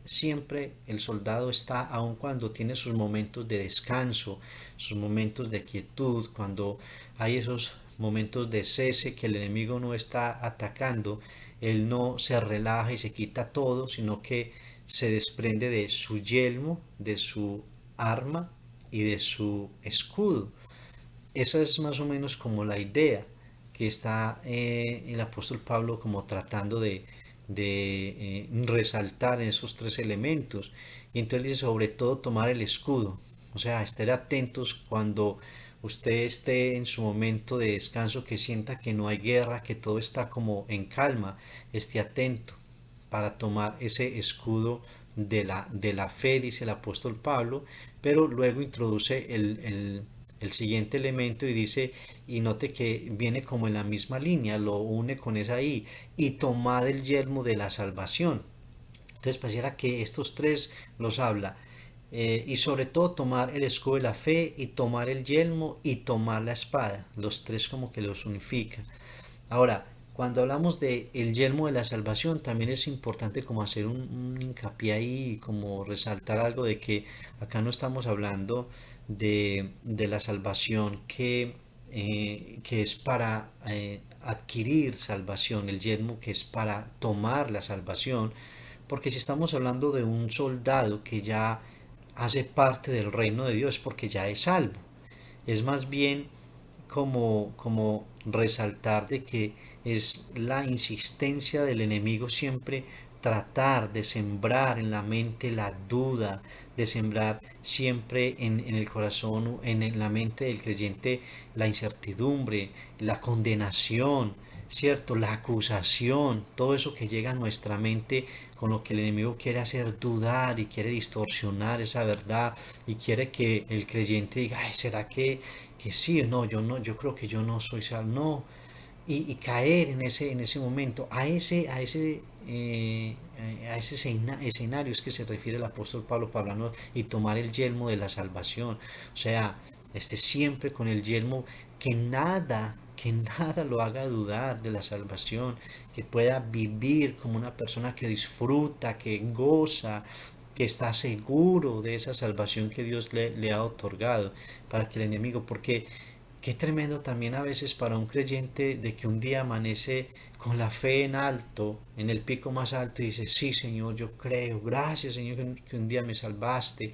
el soldado está, aun cuando tiene sus momentos de descanso, sus momentos de quietud, cuando hay esos momentos de cese que el enemigo no está atacando, él no se relaja y se quita todo, sino que se desprende de su yelmo, de su arma y de su escudo. Esa es más o menos como la idea que está el apóstol Pablo como tratando de resaltar en esos tres elementos. Y entonces dice, sobre todo, tomar el escudo. O sea, estar atentos cuando usted esté en su momento de descanso, que sienta que no hay guerra, que todo está como en calma. Esté atento para tomar ese escudo de la fe, dice el apóstol Pablo, pero luego introduce el siguiente elemento y dice, y note que viene como en la misma línea, lo une con esa y tomad el yelmo de la salvación. Entonces pareciera que estos tres los habla y sobre todo tomar el escudo de la fe y tomar el yelmo y tomar la espada. Los tres como que los unifica. Ahora, cuando hablamos de el yelmo de la salvación, también es importante como hacer un hincapié ahí, como resaltar algo de que acá no estamos hablando de la salvación que es para adquirir salvación, el yelmo que es para tomar la salvación, porque si estamos hablando de un soldado que ya hace parte del reino de Dios, porque ya es salvo, es más bien como resaltar de que es la insistencia del enemigo siempre tratar de sembrar en la mente la duda, de sembrar siempre en el corazón, en la mente del creyente la incertidumbre, la condenación, ¿cierto? La acusación, todo eso que llega a nuestra mente con lo que el enemigo quiere hacer dudar y quiere distorsionar esa verdad y quiere que el creyente diga, ay, ¿será que sí? No, yo creo que yo no soy salvo, no. Y caer en ese momento, a ese escenario es que se refiere el apóstol Pablo para hablarnos y tomar el yelmo de la salvación. O sea, siempre con el yelmo que nada lo haga dudar de la salvación, que pueda vivir como una persona que disfruta, que goza, que está seguro de esa salvación que Dios le ha otorgado para que el enemigo, porque qué tremendo también a veces para un creyente de que un día amanece con la fe en alto, en el pico más alto y dice, sí Señor, yo creo, gracias Señor que un día me salvaste,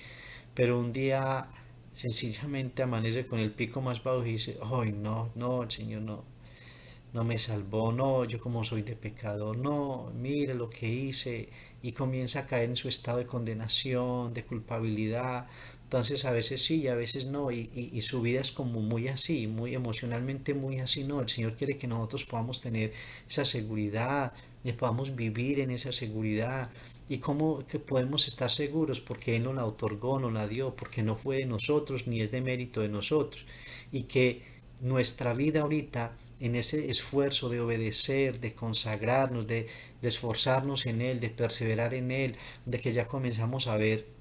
pero un día sencillamente amanece con el pico más bajo y dice, ay no, no, el Señor no me salvó, no, yo como soy de pecador, no, mire lo que hice y comienza a caer en su estado de condenación, de culpabilidad. Entonces a veces sí y a veces no, y su vida es como muy así, muy emocionalmente muy así, no, el Señor quiere que nosotros podamos tener esa seguridad, que podamos vivir en esa seguridad. ¿Y cómo que podemos estar seguros? Porque Él nos la otorgó, nos la dio, porque no fue de nosotros ni es de mérito de nosotros. Y que nuestra vida ahorita en ese esfuerzo de obedecer, de consagrarnos, de esforzarnos en Él, de perseverar en Él, de que ya comenzamos a ver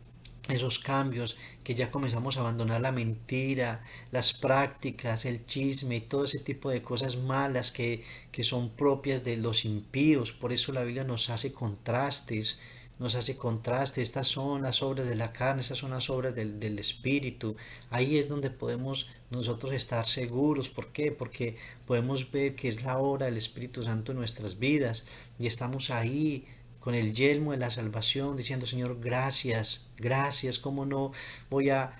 esos cambios, que ya comenzamos a abandonar la mentira, las prácticas, el chisme y todo ese tipo de cosas malas que son propias de los impíos. Por eso la Biblia nos hace contrastes. Estas son las obras de la carne, estas son las obras del Espíritu. Ahí es donde podemos nosotros estar seguros. ¿Por qué? Porque podemos ver que es la obra del Espíritu Santo en nuestras vidas y estamos ahí con el yelmo de la salvación, diciendo, Señor, gracias, gracias, cómo no voy a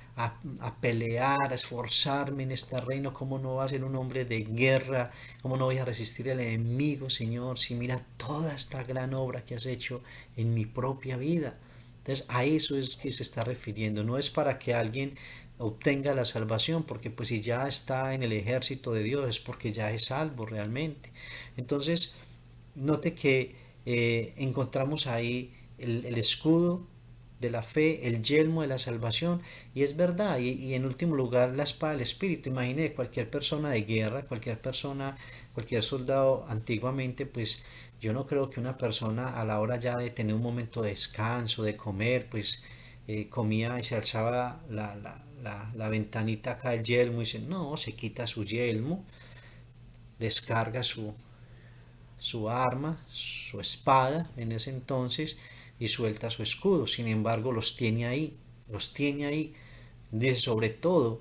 pelear, a esforzarme en este reino, cómo no voy a ser un hombre de guerra, cómo no voy a resistir al enemigo, Señor, si mira toda esta gran obra que has hecho en mi propia vida. Entonces a eso es que se está refiriendo, no es para que alguien obtenga la salvación, porque pues si ya está en el ejército de Dios es porque ya es salvo realmente. Entonces, note que encontramos ahí el escudo de la fe, el yelmo de la salvación, y es verdad, y en último lugar la espada del Espíritu. Imagine cualquier persona de guerra, cualquier persona, cualquier soldado antiguamente, pues yo no creo que una persona a la hora ya de tener un momento de descanso, de comer, pues comía y se alzaba la ventanita acá del yelmo y dice, no, se quita su yelmo, descarga su arma, su espada en ese entonces y suelta su escudo. Sin embargo, los tiene ahí. Dice sobre todo,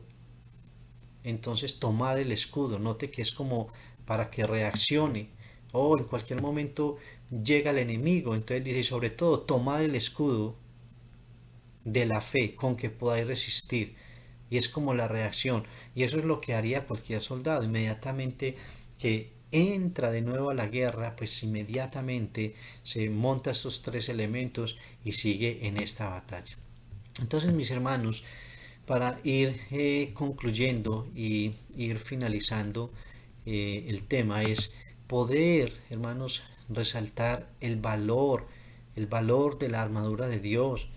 entonces tomad el escudo. Note que es como para que reaccione. O en cualquier momento llega el enemigo. Entonces dice sobre todo, tomad el escudo de la fe con que podáis resistir. Y es como la reacción. Y eso es lo que haría cualquier soldado. Inmediatamente que entra de nuevo a la guerra, pues inmediatamente se monta estos tres elementos y sigue en esta batalla. Entonces, mis hermanos, para ir concluyendo y ir finalizando el tema es poder, hermanos, resaltar el valor de la armadura de Dios,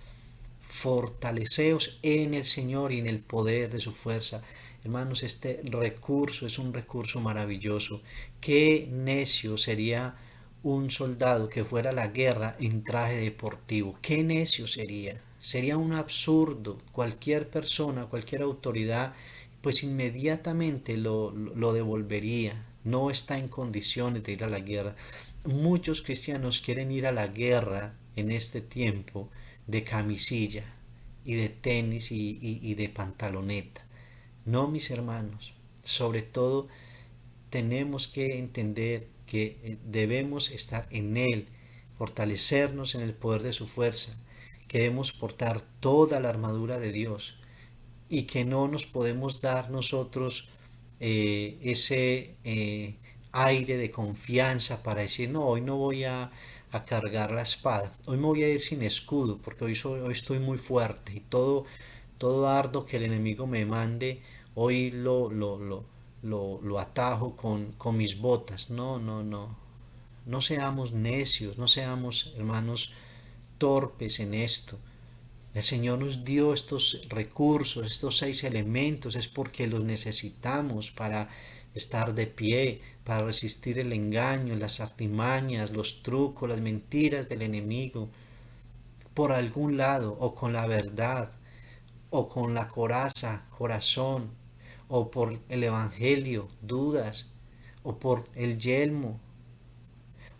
fortaleceos en el Señor y en el poder de su fuerza. Hermanos, este recurso es un recurso maravilloso. Qué necio sería un soldado que fuera a la guerra en traje deportivo. Qué necio sería, Sería un absurdo. Cualquier persona, cualquier autoridad, pues inmediatamente lo devolvería. No está en condiciones de ir a la guerra. Muchos cristianos quieren ir a la guerra en este tiempo de camisilla y de tenis y de pantaloneta. No, mis hermanos. Sobre todo tenemos que entender que debemos estar en Él, fortalecernos en el poder de su fuerza, que debemos portar toda la armadura de Dios y que no nos podemos dar nosotros ese aire de confianza para decir, no, hoy no voy a cargar la espada, hoy me voy a ir sin escudo porque hoy estoy muy fuerte y todo dardo que el enemigo me mande, hoy lo atajo con mis botas. No, no, no. No seamos necios, no seamos, hermanos, torpes en esto. El Señor nos dio estos recursos, estos 6 elementos, es porque los necesitamos para estar de pie, para resistir el engaño, las artimañas, los trucos, las mentiras del enemigo, por algún lado, o con la verdad, o con la coraza, corazón, o por el evangelio, dudas, o por el yelmo,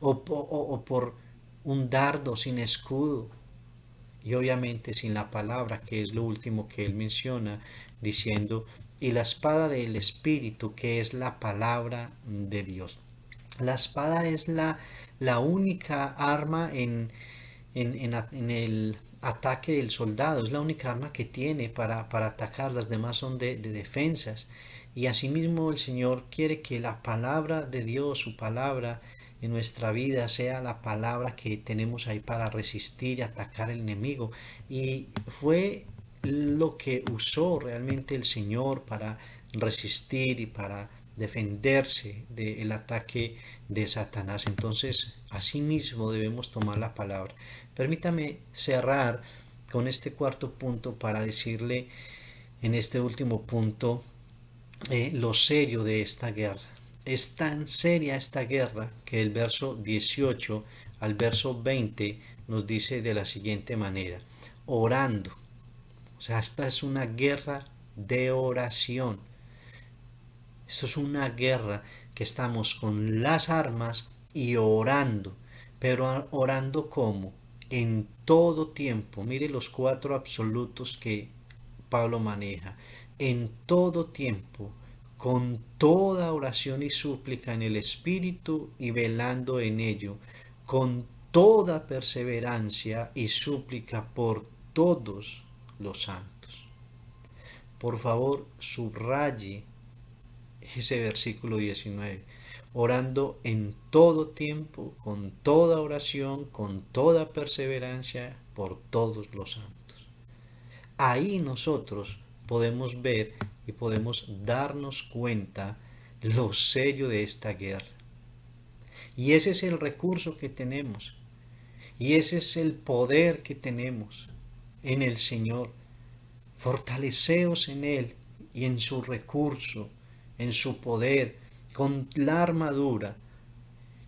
o por un dardo sin escudo, y obviamente sin la palabra, que es lo último que él menciona, diciendo, y la espada del Espíritu, que es la palabra de Dios. La espada es la única arma en el ataque del soldado, es la única arma que tiene para atacar, las demás son de defensas. Y asimismo el Señor quiere que la palabra de Dios, su palabra en nuestra vida, sea la palabra que tenemos ahí para resistir y atacar al enemigo. Y fue lo que usó realmente el Señor para resistir y para defenderse del ataque de Satanás. Entonces, asimismo debemos tomar la palabra. Permítame cerrar con este cuarto punto para decirle en este último punto lo serio de esta guerra. Es tan seria esta guerra que el verso 18 al verso 20 nos dice de la siguiente manera: orando. O sea, esta es una guerra de oración. Esto es una guerra que estamos con las armas y orando. Pero orando ¿cómo? En todo tiempo. Mire los 4 absolutos que Pablo maneja. En todo tiempo, con toda oración y súplica en el Espíritu y velando en ello, con toda perseverancia y súplica por todos los santos. Por favor, subraye ese versículo 19. Orando en todo tiempo, con toda oración, con toda perseverancia, por todos los santos. Ahí nosotros podemos ver y podemos darnos cuenta lo serio de esta guerra. Y ese es el recurso que tenemos. Y ese es el poder que tenemos en el Señor. Fortaleceos en Él y en su recurso, en su poder, con la armadura,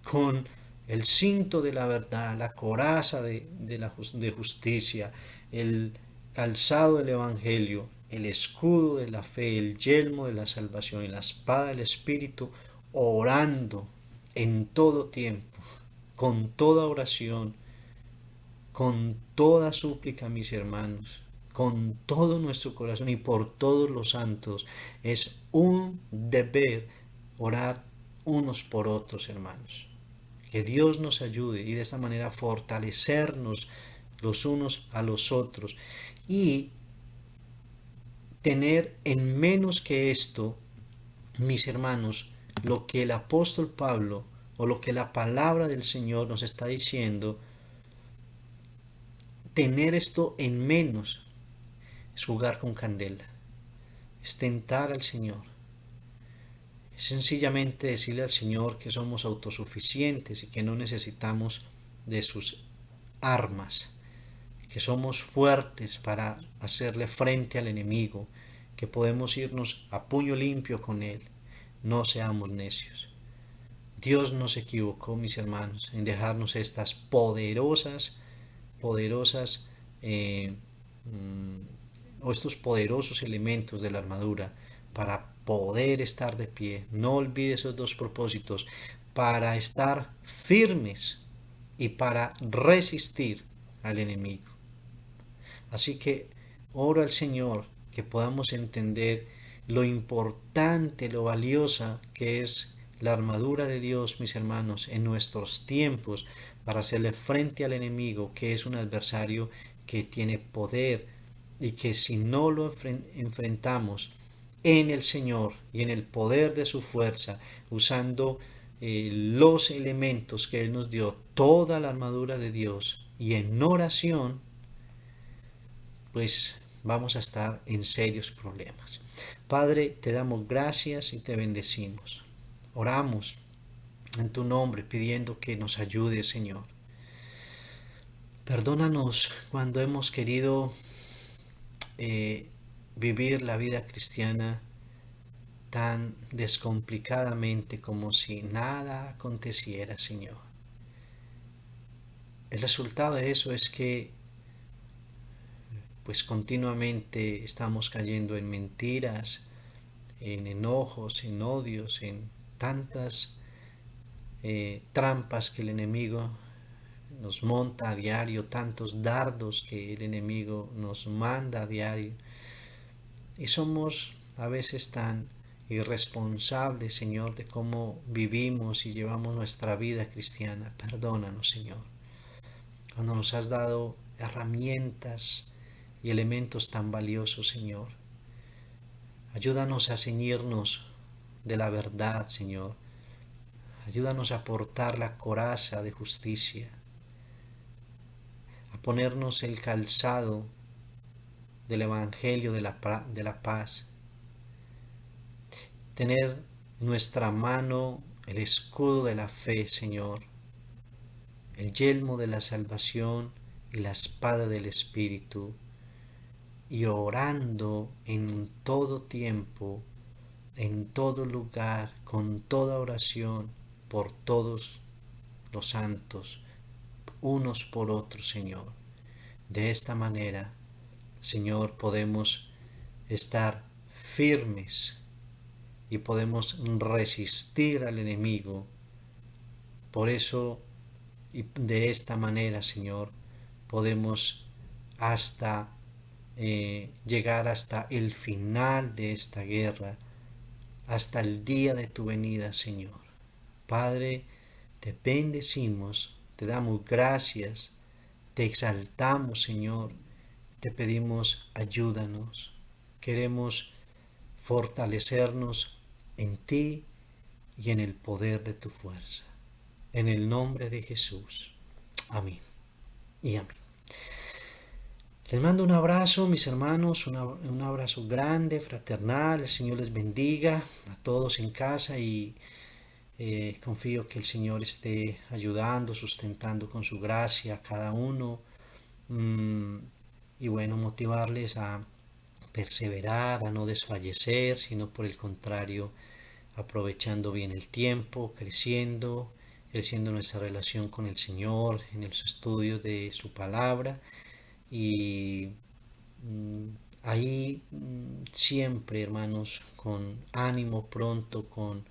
con el cinto de la verdad, la coraza de justicia, el calzado del Evangelio, el escudo de la fe, el yelmo de la salvación y la espada del Espíritu, orando en todo tiempo, con toda oración, con toda súplica, mis hermanos, con todo nuestro corazón y por todos los santos. Es un deber orar unos por otros, hermanos. Que Dios nos ayude y de esta manera fortalecernos los unos a los otros y tener en menos que esto, mis hermanos, lo que el apóstol Pablo o lo que la palabra del Señor nos está diciendo. Tener esto en menos es jugar con candela, es tentar al Señor, es sencillamente decirle al Señor que somos autosuficientes y que no necesitamos de sus armas, que somos fuertes para hacerle frente al enemigo, que podemos irnos a puño limpio con él. No seamos necios. Dios no se equivocó, mis hermanos, en dejarnos estas poderosas o estos poderosos elementos de la armadura para poder estar de pie. No olvide esos dos propósitos, para estar firmes y para resistir al enemigo. Así que oro al Señor que podamos entender lo importante, lo valiosa que es la armadura de Dios, mis hermanos, en nuestros tiempos para hacerle frente al enemigo, que es un adversario que tiene poder y que si no lo enfrentamos en el Señor y en el poder de su fuerza, usando los elementos que Él nos dio, toda la armadura de Dios y en oración, pues vamos a estar en serios problemas. Padre, te damos gracias y te bendecimos. Oramos en tu nombre pidiendo que nos ayudes, Señor. Perdónanos cuando hemos querido vivir la vida cristiana tan descomplicadamente como si nada aconteciera, Señor. El resultado de eso es que pues continuamente estamos cayendo en mentiras, en enojos, en odios, en tantas trampas que el enemigo nos monta a diario, tantos dardos que el enemigo nos manda a diario. Y somos a veces tan irresponsables, Señor, de cómo vivimos y llevamos nuestra vida cristiana. Perdónanos, Señor, cuando nos has dado herramientas y elementos tan valiosos, Señor. Ayúdanos a ceñirnos de la verdad, Señor. Ayúdanos a portar la coraza de justicia, a ponernos el calzado del Evangelio de la paz, tener en nuestra mano el escudo de la fe, Señor, el yelmo de la salvación y la espada del Espíritu, y orando en todo tiempo, en todo lugar, con toda oración, por todos los santos, unos por otros, Señor. De esta manera, Señor, podemos estar firmes y podemos resistir al enemigo. Por eso, y de esta manera, Señor, podemos hasta llegar hasta el final de esta guerra, hasta el día de tu venida, Señor. Padre, te bendecimos, te damos gracias, te exaltamos, Señor, te pedimos ayúdanos. Queremos fortalecernos en ti y en el poder de tu fuerza. En el nombre de Jesús. Amén y amén. Les mando un abrazo, mis hermanos, un abrazo grande, fraternal. El Señor les bendiga a todos en casa y confío que el Señor esté ayudando, sustentando con su gracia a cada uno. Y bueno, motivarles a perseverar, a no desfallecer, sino por el contrario, aprovechando bien el tiempo, creciendo nuestra relación con el Señor, en los estudios de su palabra. Y ahí siempre, hermanos, con ánimo pronto, con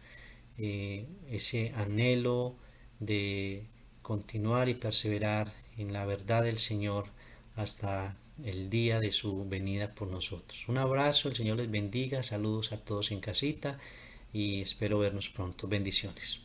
ese anhelo de continuar y perseverar en la verdad del Señor hasta el día de su venida por nosotros. Un abrazo, el Señor les bendiga, saludos a todos en casita y espero vernos pronto. Bendiciones.